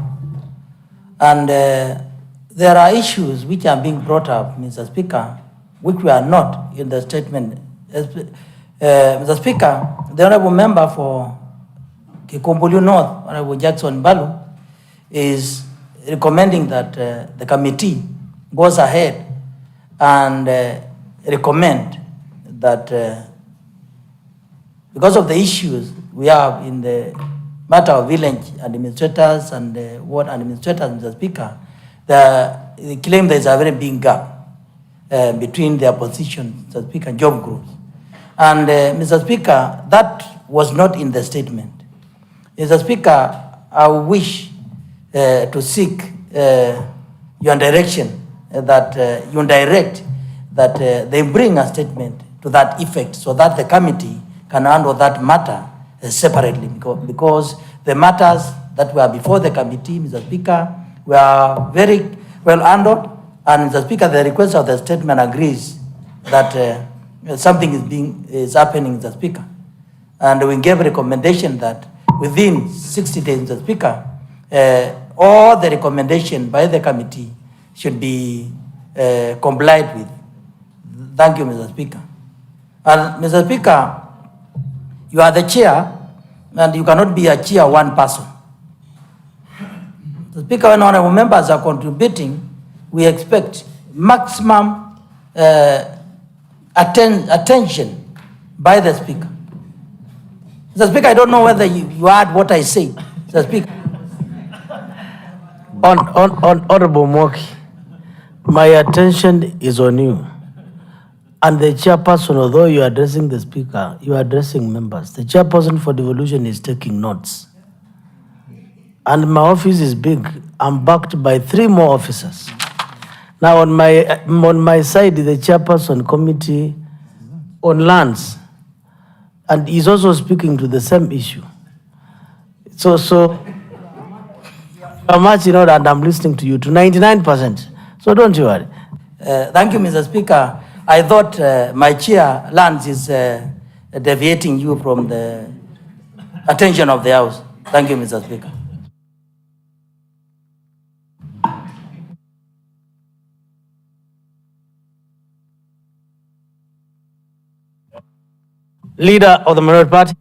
S7: And there are issues which are being brought up, Mr. Speaker, which were not in the statement. Mr. Speaker, the Honorable Member for Kikumbulu North, Honorable Jackson Balu, is recommending that the committee goes ahead and recommend that because of the issues we have in the matter of village administrators and ward administrators, Mr. Speaker, they claim there is a very big gap between their positions, Mr. Speaker, job groups. And Mr. Speaker, that was not in the statement. Mr. Speaker, I wish to seek your direction that you direct that they bring a statement to that effect, so that the committee can handle that matter separately, because the matters that were before the committee, Mr. Speaker, were very well handled, and Mr. Speaker, the request of the statement agrees that something is happening, Mr. Speaker, and we gave a recommendation that within 60 days, Mr. Speaker, all the recommendation by the committee should be complied with. Thank you, Mr. Speaker. And Mr. Speaker, you are the chair, and you cannot be a chair one person. Mr. Speaker, when honorable members are contributing, we expect maximum attention by the Speaker. Mr. Speaker, I don't know whether you heard what I said, Mr. Speaker.
S2: Honorable Moki, my attention is on you. And the chairperson, although you are addressing the Speaker, you are addressing members. The chairperson for devolution is taking notes. And my office is big. I'm backed by 3 more officers. Now on my side, the chairperson committee on lands, and he's also speaking to the same issue. So how much, and I'm listening to you to 99%. So don't you worry.
S7: Thank you, Mr. Speaker. I thought my chair lands is deviating you from the attention of the House. Thank you, Mr. Speaker.
S2: Leader of the minority party,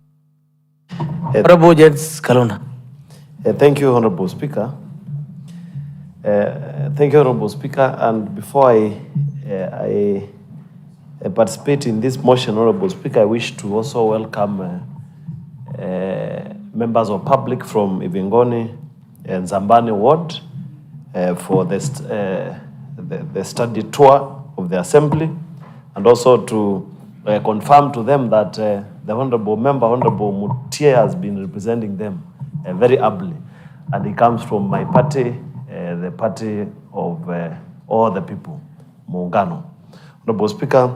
S2: Honorable James Kaluna.
S16: Thank you, Honorable Speaker. Thank you, Honorable Speaker. And before I participate in this motion, Honorable Speaker, I wish to also welcome members of public from Ivingoni and Zambani Ward for the study tour of the Assembly, and also to confirm to them that the Honorable Member, Honorable Mutie, has been representing them very ably. And he comes from my party, the party of all the people, Muungano. Honorable Speaker,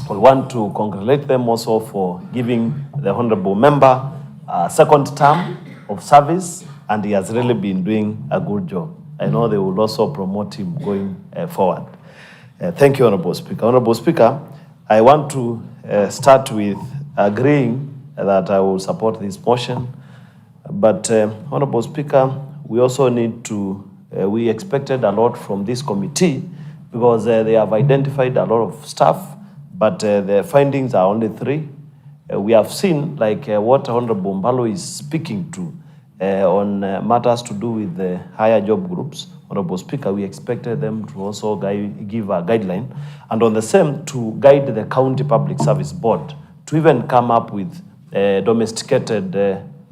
S16: we want to congratulate them also for giving the Honorable Member a second term of service, and he has really been doing a good job. I know they will also promote him going forward. Thank you, Honorable Speaker. Honorable Speaker, I want to start with agreeing that I will support this motion. But, Honorable Speaker, we also need to, we expected a lot from this committee because they have identified a lot of stuff, but the findings are only 3. We have seen, like what Honorable Mbalo is speaking to on matters to do with the higher job groups. Honorable Speaker, we expected them to also give a guideline, and on the same to guide the County Public Service Board to even come up with domesticated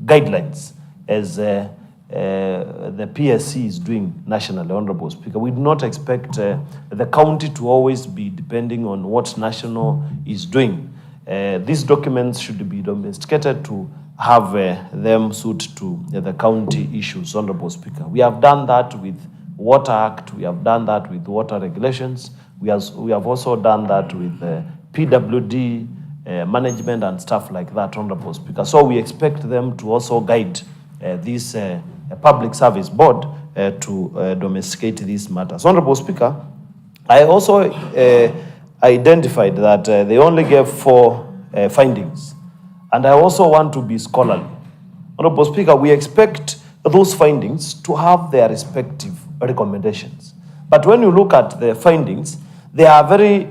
S16: guidelines as the PSC is doing nationally, Honorable Speaker. We do not expect the county to always be depending on what national is doing. These documents should be domesticated to have them suit to the county issues, Honorable Speaker. We have done that with Water Act, we have done that with water regulations, we have also done that with PWD management and stuff like that, Honorable Speaker. So we expect them to also guide this public service board to domesticate these matters. Honorable Speaker, I also identified that they only gave 4 findings, and I also want to be scholarly. Honorable Speaker, we expect those findings to have their respective recommendations. But when you look at the findings, they are very,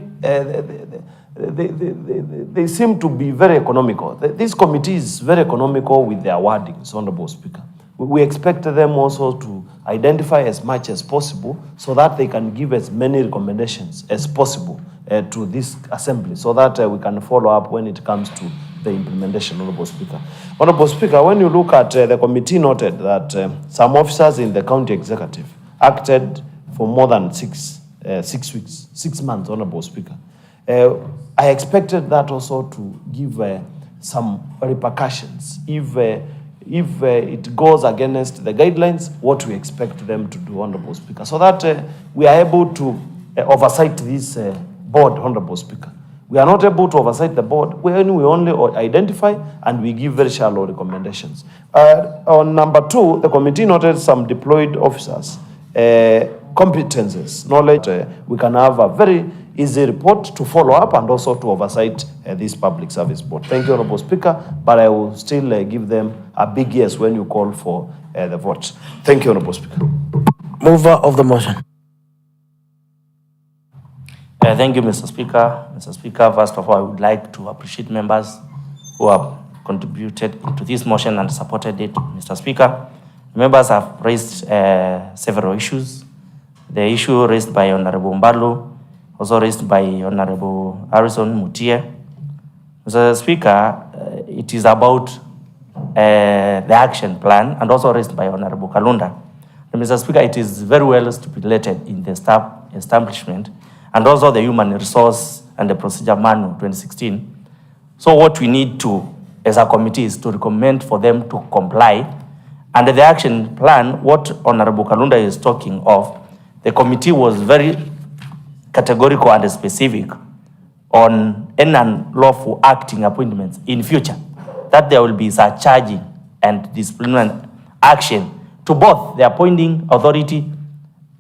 S16: they seem to be very economical. This committee is very economical with their wordings, Honorable Speaker. We expect them also to identify as much as possible so that they can give as many recommendations as possible to this assembly so that we can follow up when it comes to the implementation, Honorable Speaker. Honorable Speaker, when you look at the committee noted that some officers in the county executive acted for more than 6 months, Honorable Speaker. I expected that also to give some repercussions if it goes against the guidelines, what we expect them to do, Honorable Speaker, so that we are able to oversight this board, Honorable Speaker. We are not able to oversight the board when we only identify and we give very shallow recommendations. On number 2, the committee noted some deployed officers, competences, knowledge. We can have a very easy report to follow up and also to oversight this public service board. Thank you, Honorable Speaker, but I will still give them a big yes when you call for the vote. Thank you, Honorable Speaker.
S2: Mover of the motion.
S14: Thank you, Mr. Speaker. Mr. Speaker, first of all, I would like to appreciate members who have contributed to this motion and supported it, Mr. Speaker. Members have raised several issues. The issue raised by Honorable Mbalo, also raised by Honorable Harrison Mutie. Mr. Speaker, it is about the action plan and also raised by Honorable Kalunda. Mr. Speaker, it is very well stipulated in the staff establishment and also the Human Resource and the Procedure Manual 2016. So what we need to, as a committee, is to recommend for them to comply. And the action plan, what Honorable Kalunda is talking of, the committee was very categorical and specific on any unlawful acting appointments in future, that there will be surcharging and disciplinary action to both the appointing authority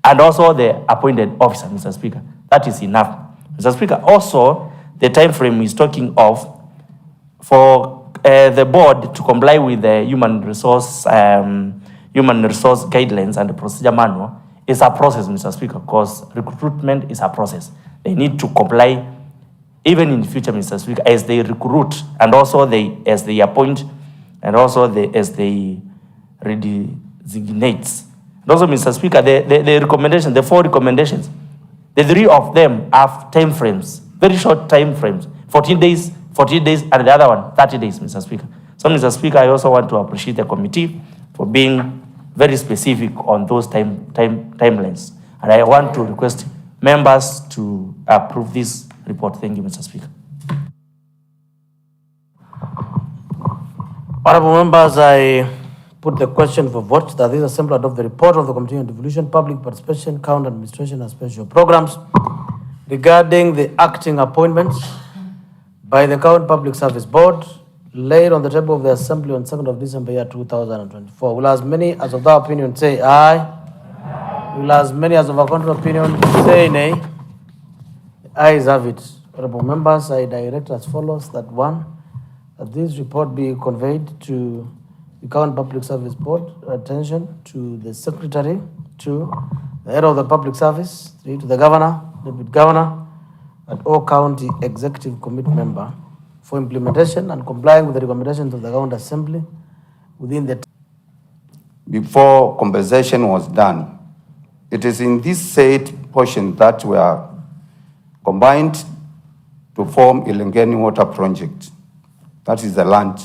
S14: and also the appointed officer, Mr. Speaker. That is enough. Mr. Speaker, also the time frame is talking of for the board to comply with the human resource guidelines and the procedure manual is a process, Mr. Speaker, because recruitment is a process. They need to comply even in the future, Mr. Speaker, as they recruit and also as they appoint and also as they redesignate. And also, Mr. Speaker, the recommendation, the 4 recommendations, the 3 of them have time frames, very short time frames, 14 days, and the other one, 30 days, Mr. Speaker. So, Mr. Speaker, I also want to appreciate the committee for being very specific on those timelines. And I want to request members to approve this report. Thank you, Mr. Speaker.
S2: Honorable members, I put the question for vote that this assembly adopt the report of the Committee on Devolution, Public Participation, County Administration and Special Programs regarding the acting appointments by the County Public Service Board laid on the table of the Assembly on 2nd of December year 2024. Will as many as of their opinion say aye? Aye. Will as many as of our contrary opinion say nay? The ayes have it. Honorable members, I direct as follows that 1, that this report be conveyed to the County Public Service Board, attention to the Secretary, 2, the head of the Public Service, 3, to the Governor, Deputy Governor, and all County Executive Committee member for implementation and complying with the recommendations of the County Assembly within the
S17: before compensation was done. It is in this said portion that we are combined to form Ilengeni Water Project. That is the land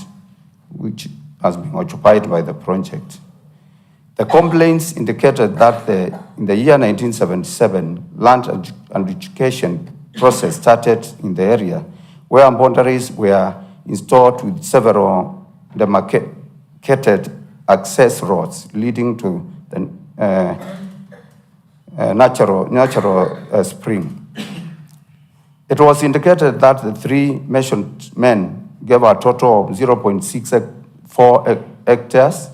S17: which has been occupied by the project. The complaints indicated that in the year 1977, land and education process started in the area where boundaries were installed with several demarcated access roads leading to the natural spring. It was indicated that the 3 mentioned men gave a total of 0.64 hectares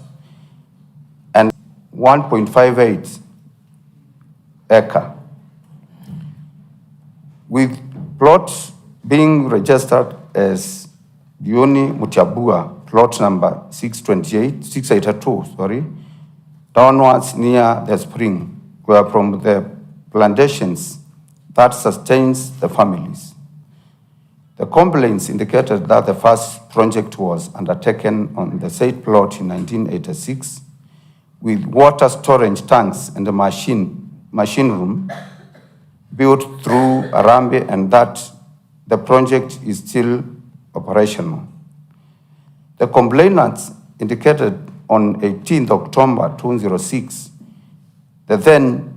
S17: and 1.58 acre, with plots being registered as Dioni Mutiabua, plot number 682, downwards near the spring, were from the plantations that sustains the families. The complaints indicated that the first project was undertaken on the said plot in 1986 with water storage tanks and a machine room built through Arambe, and that the project is still operational. The complainants indicated on 18th October 2006, the then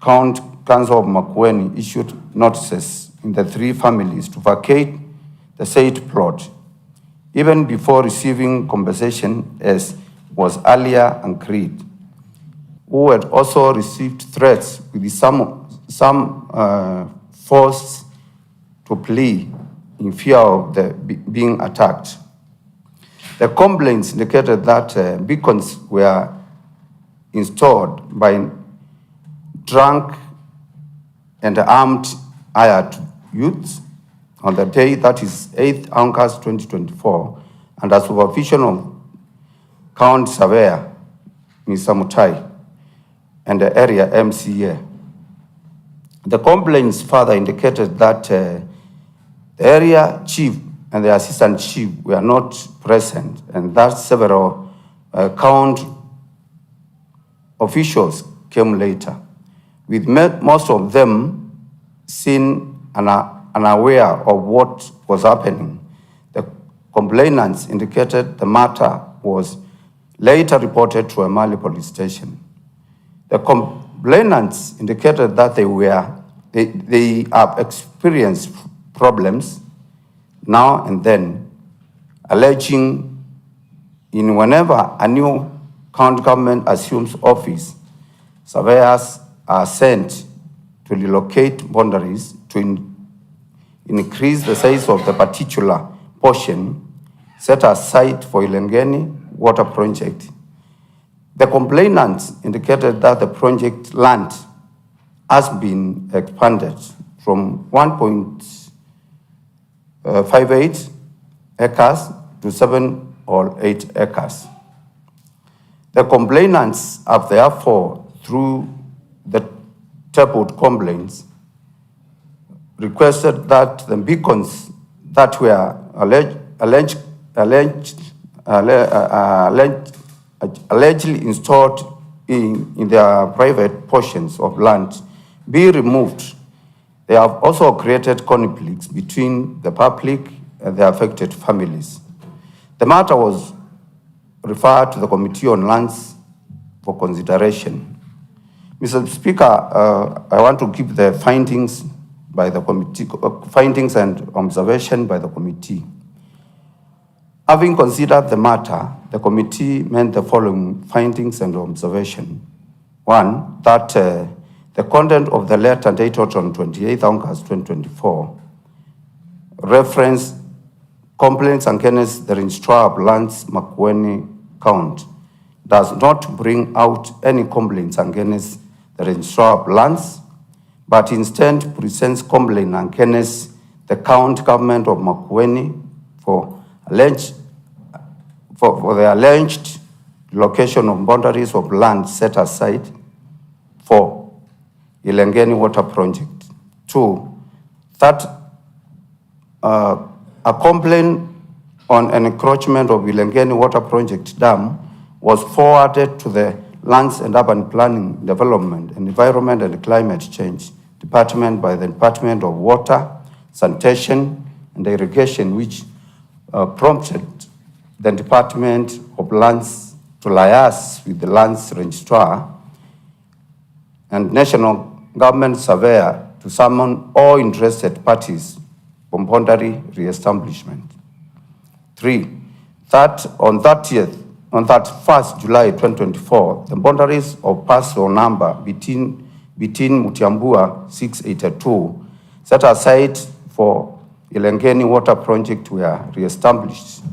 S17: County Council of Makueni issued notices in the 3 families to vacate the said plot, even before receiving compensation as was earlier agreed, who had also received threats with some forced to plea in fear of being attacked. The complaints indicated that beacons were installed by drunk and armed hired youths on the day that is 8th August 2024 under supervision of County Surveyor Mr. Mutai and the area MCA. The complaints further indicated that the area chief and the assistant chief were not present, and that several county officials came later, with most of them seen and unaware of what was happening. The complainants indicated the matter was later reported to a Mali police station. The complainants indicated that they have experienced problems now and then, alleging in whenever a new county government assumes office, surveyors are sent to relocate boundaries to increase the size of the particular portion set aside for Ilengeni Water Project. The complainants indicated that the project land has been expanded from 1.58 acres to 7 or 8 acres. The complainants have therefore, through the tabled complaints, requested that the beacons that were allegedly installed in their private portions of land be removed. They have also created conflicts between the public and the affected families. The matter was referred to the Committee on Lands for consideration. Mr. Speaker, I want to give the findings by the committee, findings and observation by the committee. Having considered the matter, the committee made the following findings and observation. One, that the content of the letter dated on 28 August 2024 reference complaints against the Registrar of Lands Makueni Count does not bring out any complaints against the Registrar of Lands, but instead presents complaint against the county government of Makueni for the alleged location of boundaries of land set aside for Ilengeni Water Project. Two, that a complaint on an encroachment of Ilengeni Water Project Dam was forwarded to the Lands and Urban Planning, Development, Environment and Climate Change Department by the Department of Water, Sanitation and Irrigation, which prompted the Department of Lands to liaise with the Lands Registrar and National Government Surveyor to summon all interested parties for boundary re-establishment. Three, that on 1st July 2024, the boundaries of parcel number between Mutiambua 682 set aside for Ilengeni Water Project were re-established,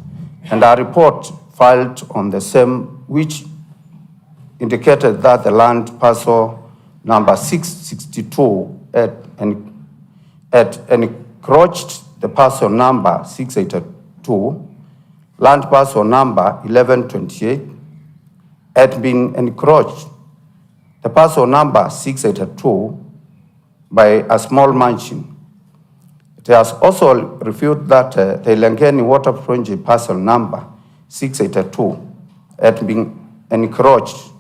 S17: and a report filed on the same which indicated that the land parcel number 662 had encroached the parcel number 682, land parcel number 1128 had been encroached the parcel number 682 by a small margin. It has also revealed that the Ilengeni Water Project parcel number 682 had been encroached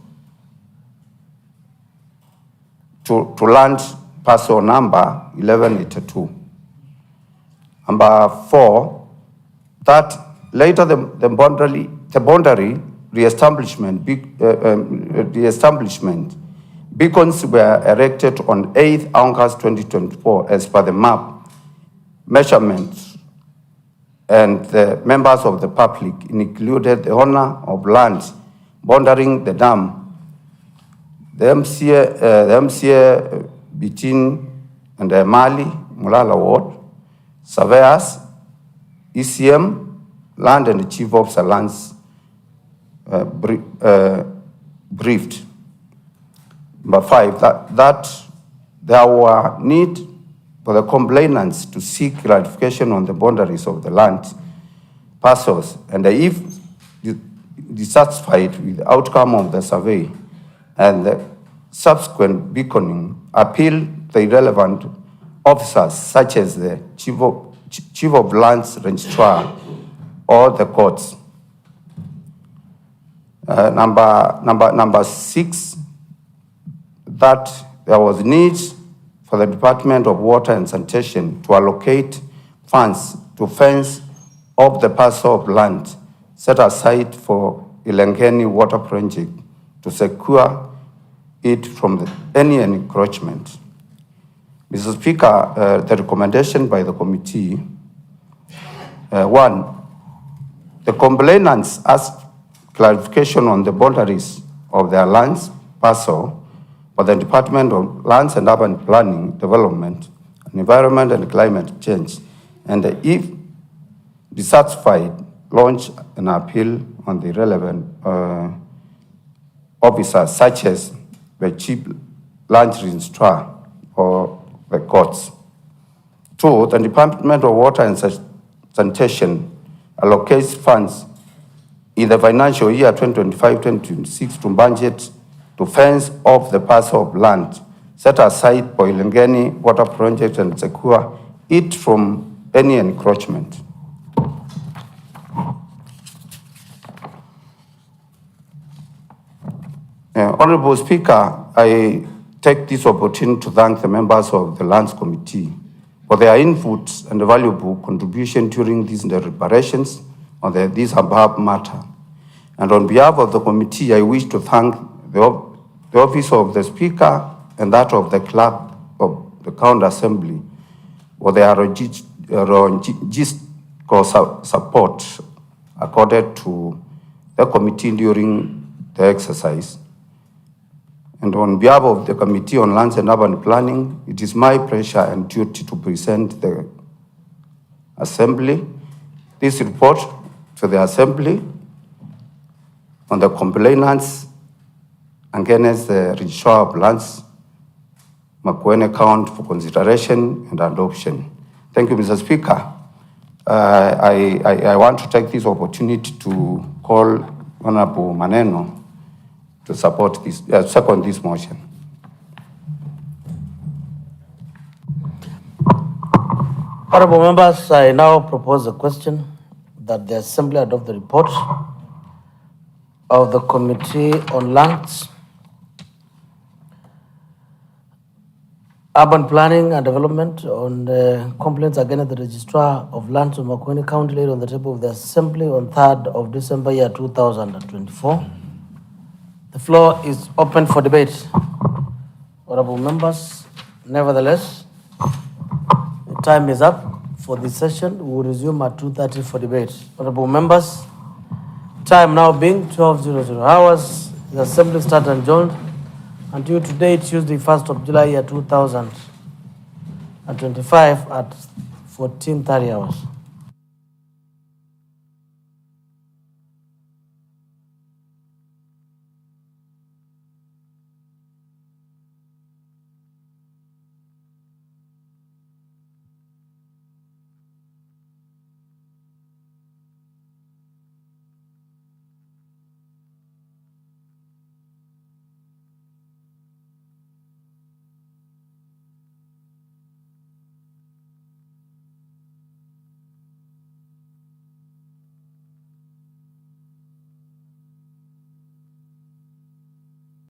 S17: to land parcel number 1182. Number four, that later the boundary re-establishment beacons were erected on 8th August 2024 as per the map measurements, and the members of the public included the owner of land bordering the dam, the MCA between and the Mali, Mulala Ward, surveyors, ECM, land and the chief officer lands briefed. Number five, that there were need for the complainants to seek clarification on the boundaries of the land parcels, and if dissatisfied with the outcome of the survey and the subsequent beaconing, appeal the relevant officers such as the chief of lands registrar or the courts. Number six, that there was need for the Department of Water and Sanitation to allocate funds to fence off the parcel of land set aside for Ilengeni Water Project to secure it from any encroachment. Mr. Speaker, the recommendation by the committee, one, the complainants asked clarification on the boundaries of their lands parcel for the Department of Lands and Urban Planning, Development, Environment and Climate Change, and if dissatisfied, launch an appeal on the relevant officers such as the Chief Land Registrar for the courts. 2, the Department of Water and Sanitation allocates funds in the financial year 2025-2026 to budget to fence off the parcel of land set aside for Ilengeni water project and secure it from any encroachment. Honorable Speaker, I take this opportunity to thank the members of the Lands Committee for their inputs and valuable contribution during these deliberations on this above matter. And on behalf of the committee, I wish to thank the Office of the Speaker and that of the Clerk of the County Assembly for their logistical support accorded to the committee during the exercise. And on behalf of the Committee on Lands and Urban Planning, it is my pleasure and duty to present the Assembly this report to the Assembly on the complainants against the registrar of lands, Makueni County, for consideration and adoption. Thank you, Mr. Speaker. I want to take this opportunity to call Honorable Maneno to support this, second this motion.
S2: Honorable members, I now propose a question that the Assembly adopt the report of the Committee on Lands, Urban Planning and Development on complaints against the Registrar of Lands of Makueni County laid on the table of the Assembly on 3rd of December, year 2024. The floor is open for debate. Honorable members, nevertheless, the time is up for this session. We will resume at 2:30 for debate. Honorable members, time now being 12:00 hours, the Assembly starts adjourned until today, Tuesday, 1st of July, year 2025 at 14:30 hours.